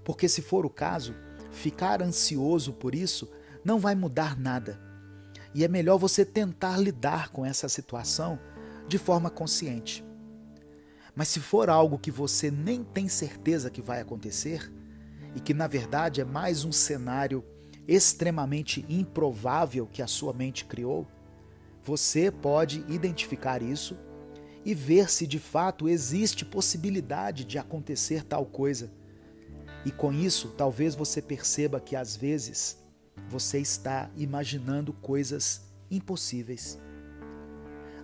Porque se for o caso, ficar ansioso por isso não vai mudar nada. E é melhor você tentar lidar com essa situação de forma consciente. Mas se for algo que você nem tem certeza que vai acontecer, e que na verdade é mais um cenário extremamente improvável que a sua mente criou, você pode identificar isso e ver se de fato existe possibilidade de acontecer tal coisa. E com isso, talvez você perceba que às vezes você está imaginando coisas impossíveis.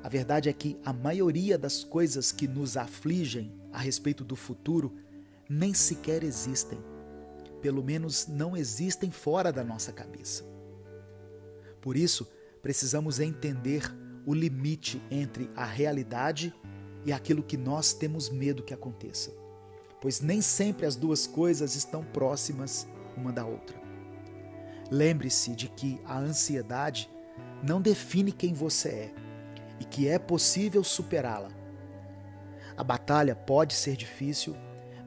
A verdade é que a maioria das coisas que nos afligem a respeito do futuro nem sequer existem. Pelo menos não existem fora da nossa cabeça. Por isso, precisamos entender o limite entre a realidade e aquilo que nós temos medo que aconteça, pois nem sempre as duas coisas estão próximas uma da outra. Lembre-se de que a ansiedade não define quem você é e que é possível superá-la. A batalha pode ser difícil,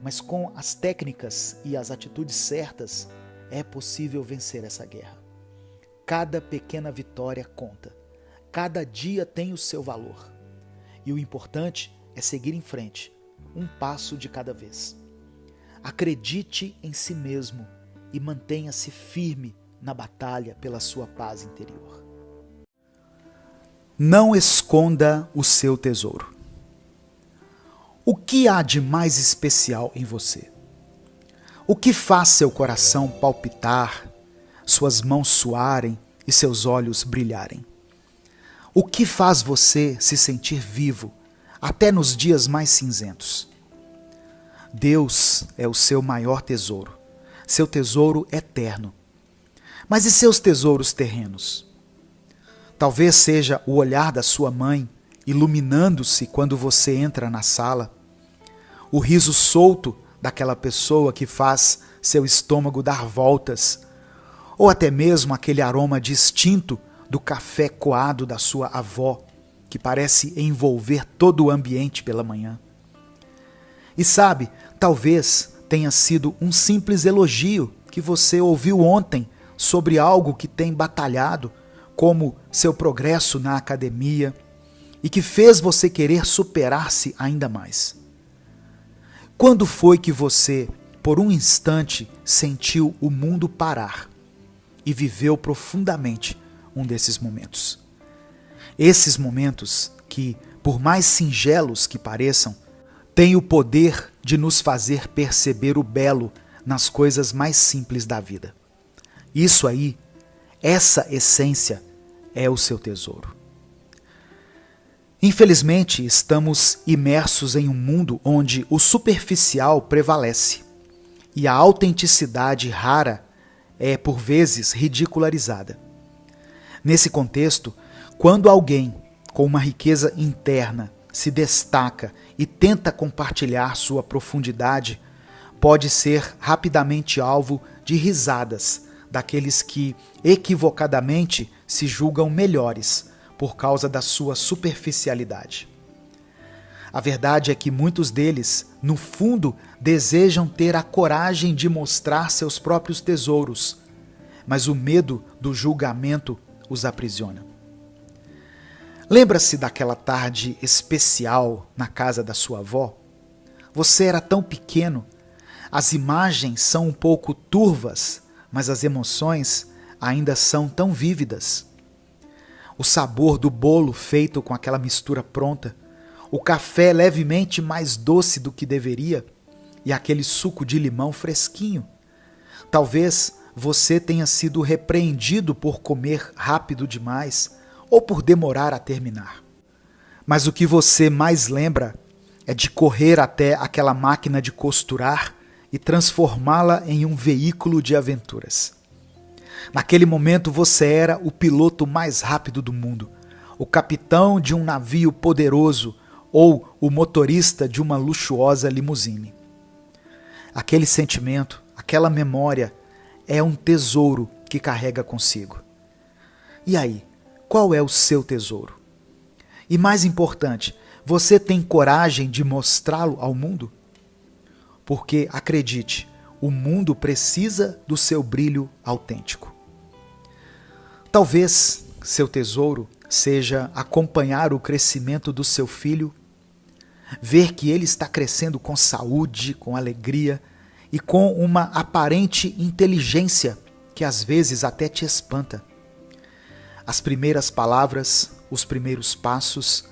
mas com as técnicas e as atitudes certas é possível vencer essa guerra. Cada pequena vitória conta. Cada dia tem o seu valor. E o importante é seguir em frente, um passo de cada vez. Acredite em si mesmo e mantenha-se firme na batalha pela sua paz interior. Não esconda o seu tesouro. O que há de mais especial em você? O que faz seu coração palpitar, suas mãos suarem e seus olhos brilharem? O que faz você se sentir vivo, até nos dias mais cinzentos? Deus é o seu maior tesouro, seu tesouro eterno. Mas e seus tesouros terrenos? Talvez seja o olhar da sua mãe iluminando-se quando você entra na sala, o riso solto daquela pessoa que faz seu estômago dar voltas, ou até mesmo aquele aroma distinto do café coado da sua avó, que parece envolver todo o ambiente pela manhã. E sabe, talvez tenha sido um simples elogio que você ouviu ontem sobre algo que tem batalhado, como seu progresso na academia, e que fez você querer superar-se ainda mais? Quando foi que você, por um instante, sentiu o mundo parar e viveu profundamente um desses momentos? Esses momentos que, por mais singelos que pareçam, têm o poder de nos fazer perceber o belo nas coisas mais simples da vida. Isso aí, essa essência é o seu tesouro. Infelizmente, estamos imersos em um mundo onde o superficial prevalece e a autenticidade rara é, por vezes, ridicularizada. Nesse contexto, quando alguém com uma riqueza interna se destaca e tenta compartilhar sua profundidade, pode ser rapidamente alvo de risadas daqueles que equivocadamente se julgam melhores por causa da sua superficialidade. A verdade é que muitos deles, no fundo, desejam ter a coragem de mostrar seus próprios tesouros, mas o medo do julgamento os aprisiona. Lembra-se daquela tarde especial na casa da sua avó? Você era tão pequeno, as imagens são um pouco turvas, mas as emoções ainda são tão vívidas. O sabor do bolo feito com aquela mistura pronta, o café levemente mais doce do que deveria e aquele suco de limão fresquinho. Talvez você tenha sido repreendido por comer rápido demais ou por demorar a terminar. Mas o que você mais lembra é de correr até aquela máquina de costurar e transformá-la em um veículo de aventuras. Naquele momento você era o piloto mais rápido do mundo, o capitão de um navio poderoso ou o motorista de uma luxuosa limusine. Aquele sentimento, aquela memória é um tesouro que carrega consigo. E aí, qual é o seu tesouro? E mais importante, você tem coragem de mostrá-lo ao mundo? Porque, acredite, o mundo precisa do seu brilho autêntico. Talvez seu tesouro seja acompanhar o crescimento do seu filho, ver que ele está crescendo com saúde, com alegria e com uma aparente inteligência que às vezes até te espanta. As primeiras palavras, os primeiros passos,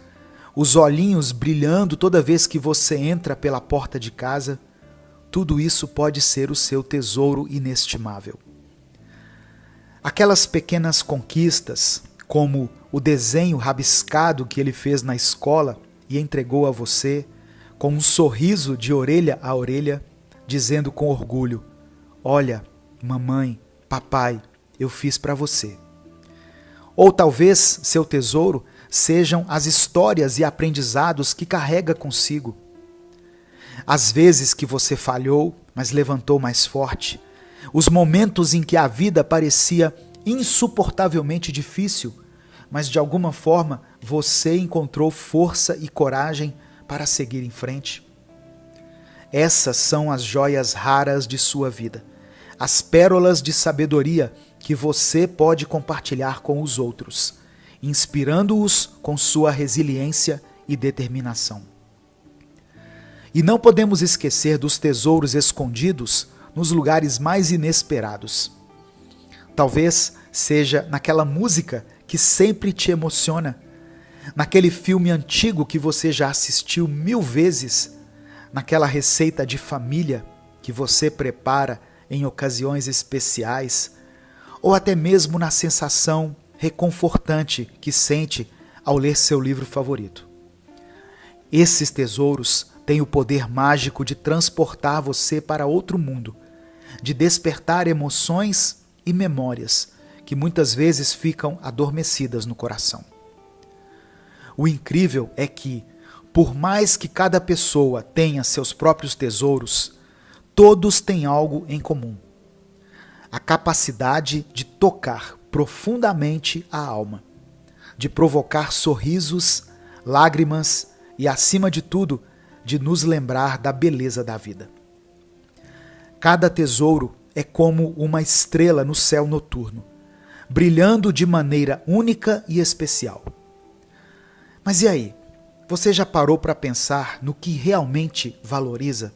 os olhinhos brilhando toda vez que você entra pela porta de casa, tudo isso pode ser o seu tesouro inestimável. Aquelas pequenas conquistas, como o desenho rabiscado que ele fez na escola e entregou a você, com um sorriso de orelha a orelha, dizendo com orgulho: "Olha, mamãe, papai, eu fiz para você." Ou talvez seu tesouro sejam as histórias e aprendizados que carrega consigo. As vezes que você falhou, mas levantou mais forte. Os momentos em que a vida parecia insuportavelmente difícil, mas de alguma forma você encontrou força e coragem para seguir em frente. Essas são as joias raras de sua vida, as pérolas de sabedoria que você pode compartilhar com os outros, inspirando-os com sua resiliência e determinação. E não podemos esquecer dos tesouros escondidos nos lugares mais inesperados. Talvez seja naquela música que sempre te emociona, naquele filme antigo que você já assistiu 1000 vezes, naquela receita de família que você prepara em ocasiões especiais, ou até mesmo na sensação reconfortante que sente ao ler seu livro favorito. Esses tesouros têm o poder mágico de transportar você para outro mundo, de despertar emoções e memórias que muitas vezes ficam adormecidas no coração. O incrível é que, por mais que cada pessoa tenha seus próprios tesouros, todos têm algo em comum: a capacidade de tocar profundamente a alma, de provocar sorrisos, lágrimas e, acima de tudo, de nos lembrar da beleza da vida. Cada tesouro é como uma estrela no céu noturno, brilhando de maneira única e especial. Mas e aí? Você já parou para pensar no que realmente valoriza?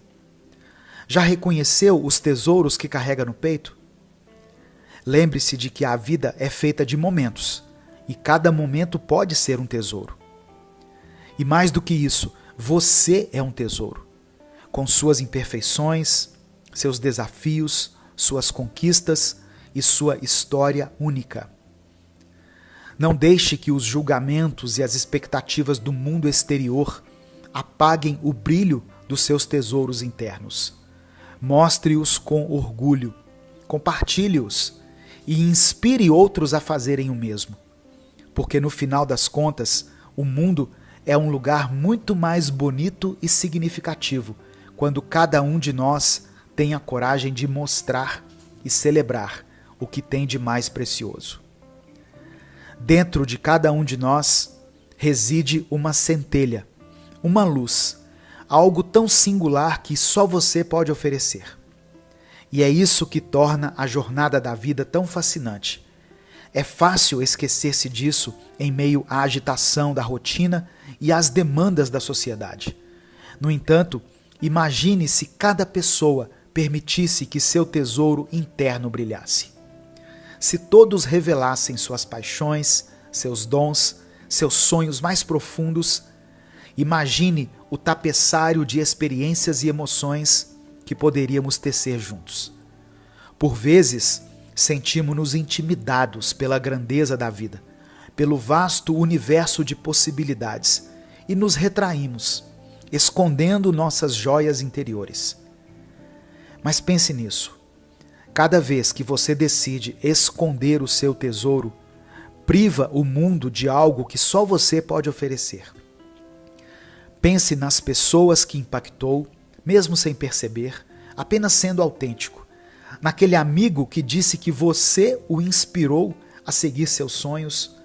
Já reconheceu os tesouros que carrega no peito? Lembre-se de que a vida é feita de momentos, e cada momento pode ser um tesouro. E mais do que isso, você é um tesouro, com suas imperfeições, seus desafios, suas conquistas e sua história única. Não deixe que os julgamentos e as expectativas do mundo exterior apaguem o brilho dos seus tesouros internos. Mostre-os com orgulho, compartilhe-os e inspire outros a fazerem o mesmo. Porque no final das contas, o mundo é um lugar muito mais bonito e significativo quando cada um de nós tem a coragem de mostrar e celebrar o que tem de mais precioso. Dentro de cada um de nós reside uma centelha, uma luz, algo tão singular que só você pode oferecer. E é isso que torna a jornada da vida tão fascinante. É fácil esquecer-se disso em meio à agitação da rotina e às demandas da sociedade. No entanto, imagine se cada pessoa permitisse que seu tesouro interno brilhasse. Se todos revelassem suas paixões, seus dons, seus sonhos mais profundos, imagine o tapeçário de experiências e emoções que poderíamos tecer juntos. Por vezes, sentimos-nos intimidados pela grandeza da vida, pelo vasto universo de possibilidades e nos retraímos, escondendo nossas joias interiores. Mas pense nisso. Cada vez que você decide esconder o seu tesouro, priva o mundo de algo que só você pode oferecer. Pense nas pessoas que impactou, mesmo sem perceber, apenas sendo autêntico. Naquele amigo que disse que você o inspirou a seguir seus sonhos,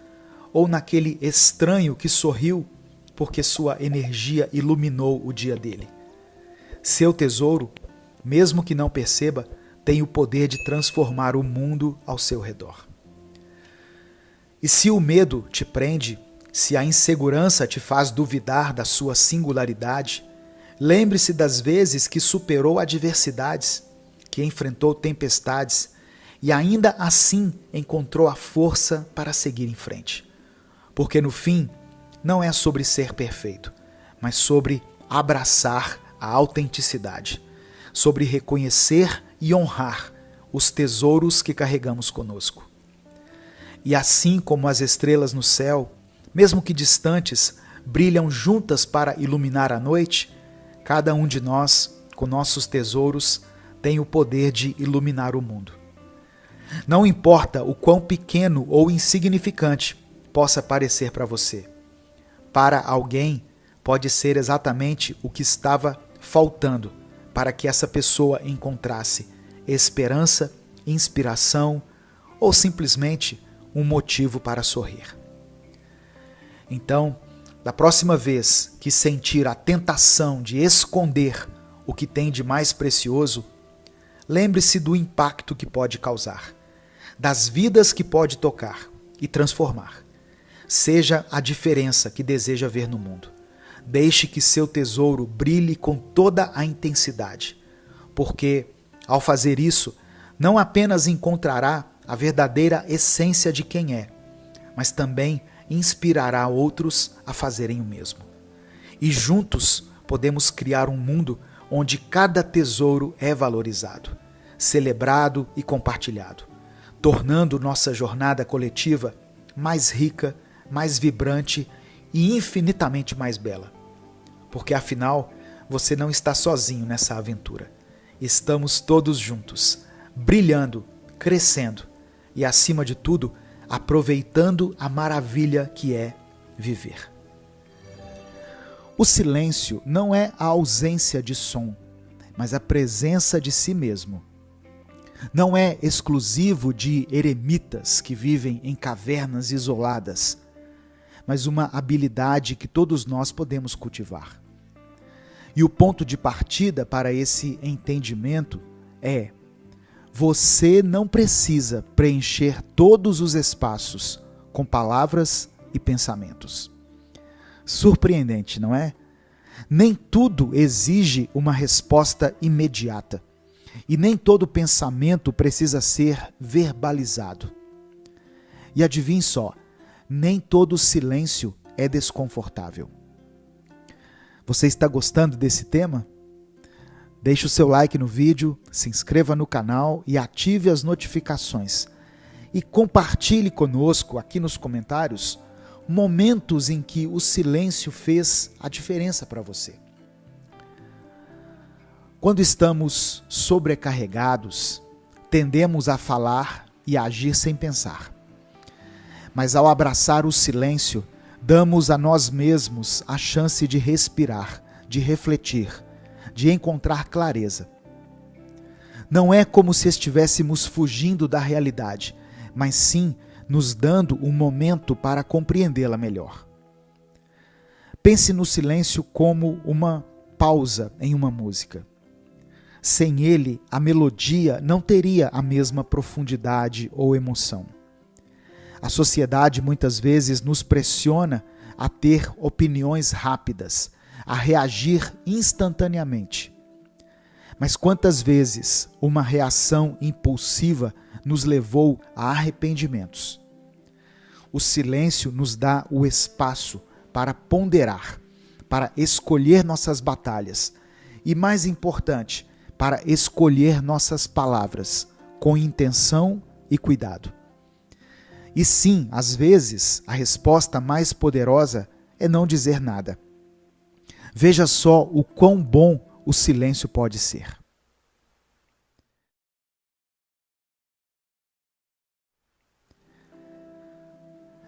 ou naquele estranho que sorriu porque sua energia iluminou o dia dele. Seu tesouro, mesmo que não perceba, tem o poder de transformar o mundo ao seu redor. E se o medo te prende, se a insegurança te faz duvidar da sua singularidade, lembre-se das vezes que superou adversidades, que enfrentou tempestades e ainda assim encontrou a força para seguir em frente. Porque no fim, não é sobre ser perfeito, mas sobre abraçar a autenticidade, sobre reconhecer e honrar os tesouros que carregamos conosco. E assim como as estrelas no céu, mesmo que distantes, brilham juntas para iluminar a noite, cada um de nós, com nossos tesouros, tem o poder de iluminar o mundo. Não importa o quão pequeno ou insignificante possa parecer para você. Para alguém, pode ser exatamente o que estava faltando para que essa pessoa encontrasse esperança, inspiração ou simplesmente um motivo para sorrir. Então, da próxima vez que sentir a tentação de esconder o que tem de mais precioso, lembre-se do impacto que pode causar, das vidas que pode tocar e transformar. Seja a diferença que deseja ver no mundo. Deixe que seu tesouro brilhe com toda a intensidade, porque, ao fazer isso, não apenas encontrará a verdadeira essência de quem é, mas também inspirará outros a fazerem o mesmo. E juntos podemos criar um mundo onde cada tesouro é valorizado, celebrado e compartilhado, tornando nossa jornada coletiva mais rica, mais vibrante e infinitamente mais bela. Porque afinal, você não está sozinho nessa aventura. Estamos todos juntos, brilhando, crescendo e, acima de tudo, aproveitando a maravilha que é viver. O silêncio não é a ausência de som, mas a presença de si mesmo. Não é exclusivo de eremitas que vivem em cavernas isoladas, mas uma habilidade que todos nós podemos cultivar. E o ponto de partida para esse entendimento é: você não precisa preencher todos os espaços com palavras e pensamentos. Surpreendente, não é? Nem tudo exige uma resposta imediata. E nem todo pensamento precisa ser verbalizado. E adivinhe só, nem todo silêncio é desconfortável. Você está gostando desse tema? Deixe o seu like no vídeo, se inscreva no canal e ative as notificações. E compartilhe conosco aqui nos comentários momentos em que o silêncio fez a diferença para você. Quando estamos sobrecarregados, tendemos a falar e a agir sem pensar. Mas ao abraçar o silêncio, damos a nós mesmos a chance de respirar, de refletir, de encontrar clareza. Não é como se estivéssemos fugindo da realidade, mas sim nos dando um momento para compreendê-la melhor. Pense no silêncio como uma pausa em uma música. Sem ele, a melodia não teria a mesma profundidade ou emoção. A sociedade muitas vezes nos pressiona a ter opiniões rápidas, a reagir instantaneamente. Mas quantas vezes uma reação impulsiva nos levou a arrependimentos? O silêncio nos dá o espaço para ponderar, para escolher nossas batalhas e, mais importante, para escolher nossas palavras com intenção e cuidado. E sim, às vezes, a resposta mais poderosa é não dizer nada. Veja só o quão bom o silêncio pode ser.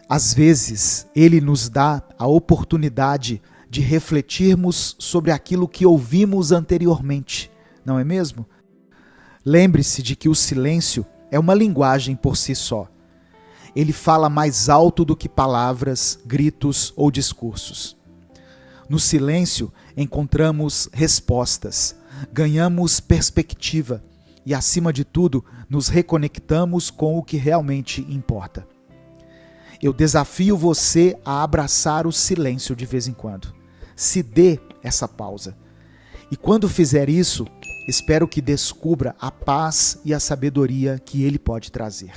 Às vezes, ele nos dá a oportunidade de refletirmos sobre aquilo que ouvimos anteriormente, não é mesmo? Lembre-se de que o silêncio é uma linguagem por si só. Ele fala mais alto do que palavras, gritos ou discursos. No silêncio, encontramos respostas, ganhamos perspectiva e, acima de tudo, nos reconectamos com o que realmente importa. Eu desafio você a abraçar o silêncio de vez em quando. Se dê essa pausa. E quando fizer isso, espero que descubra a paz e a sabedoria que ele pode trazer.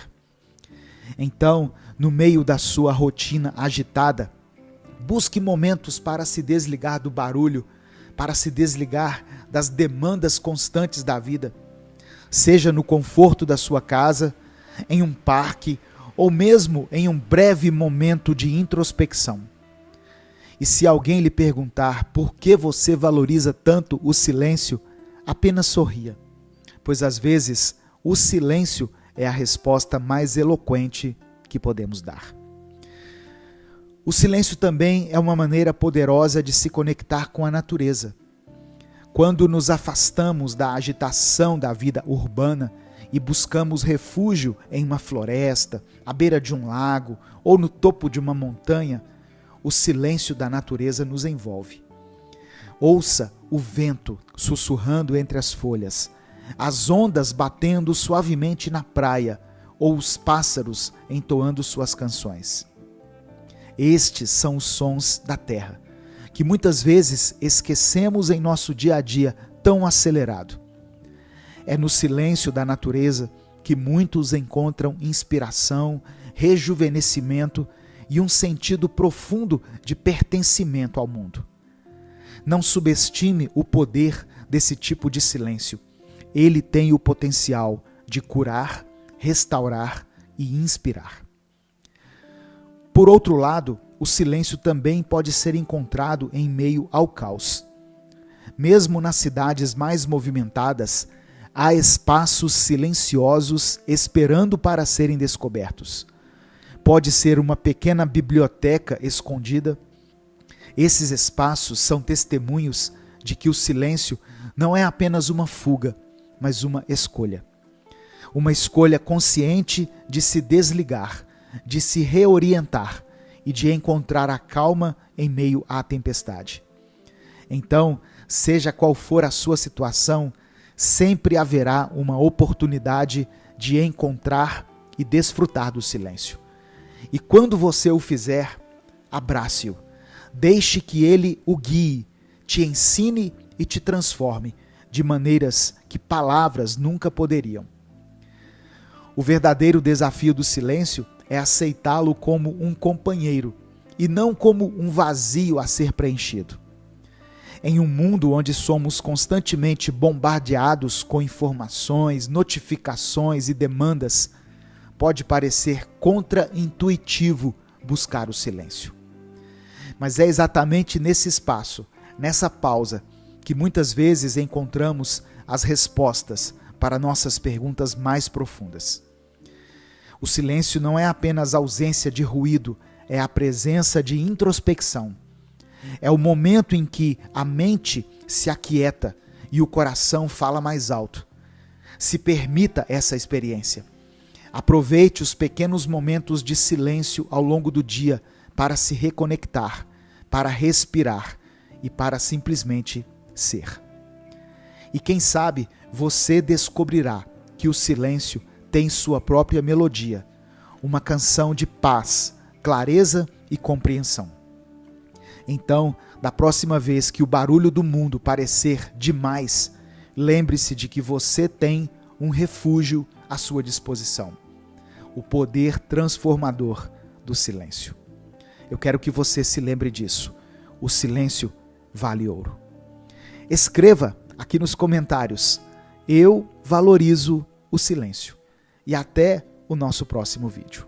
Então, no meio da sua rotina agitada, busque momentos para se desligar do barulho, para se desligar das demandas constantes da vida. Seja no conforto da sua casa, em um parque, ou mesmo em um breve momento de introspecção. E se alguém lhe perguntar por que você valoriza tanto o silêncio, apenas sorria, pois às vezes o silêncio é a resposta mais eloquente que podemos dar. O silêncio também é uma maneira poderosa de se conectar com a natureza. Quando nos afastamos da agitação da vida urbana e buscamos refúgio em uma floresta, à beira de um lago ou no topo de uma montanha, o silêncio da natureza nos envolve. Ouça o vento sussurrando entre as folhas, as ondas batendo suavemente na praia ou os pássaros entoando suas canções. Estes são os sons da terra, que muitas vezes esquecemos em nosso dia a dia tão acelerado. É no silêncio da natureza que muitos encontram inspiração, rejuvenescimento e um sentido profundo de pertencimento ao mundo. Não subestime o poder desse tipo de silêncio. Ele tem o potencial de curar, restaurar e inspirar. Por outro lado, o silêncio também pode ser encontrado em meio ao caos. Mesmo nas cidades mais movimentadas, há espaços silenciosos esperando para serem descobertos. Pode ser uma pequena biblioteca escondida. Esses espaços são testemunhos de que o silêncio não é apenas uma fuga, mas uma escolha. Uma escolha consciente de se desligar, de se reorientar e de encontrar a calma em meio à tempestade. Então, seja qual for a sua situação, sempre haverá uma oportunidade de encontrar e desfrutar do silêncio. E quando você o fizer, abrace-o. Deixe que ele o guie, te ensine e te transforme de maneiras que palavras nunca poderiam. O verdadeiro desafio do silêncio é aceitá-lo como um companheiro e não como um vazio a ser preenchido. Em um mundo onde somos constantemente bombardeados com informações, notificações e demandas, pode parecer contra-intuitivo buscar o silêncio. Mas é exatamente nesse espaço, nessa pausa, que muitas vezes encontramos as respostas para nossas perguntas mais profundas. O silêncio não é apenas ausência de ruído, é a presença de introspecção. É o momento em que a mente se aquieta e o coração fala mais alto. Se permita essa experiência. Aproveite os pequenos momentos de silêncio ao longo do dia para se reconectar, para respirar e para simplesmente ser. E quem sabe você descobrirá que o silêncio tem sua própria melodia, uma canção de paz, clareza e compreensão. Então, da próxima vez que o barulho do mundo parecer demais, lembre-se de que você tem um refúgio à sua disposição, o poder transformador do silêncio. Eu quero que você se lembre disso. O silêncio vale ouro. Escreva aqui nos comentários: eu valorizo o silêncio. E até o nosso próximo vídeo.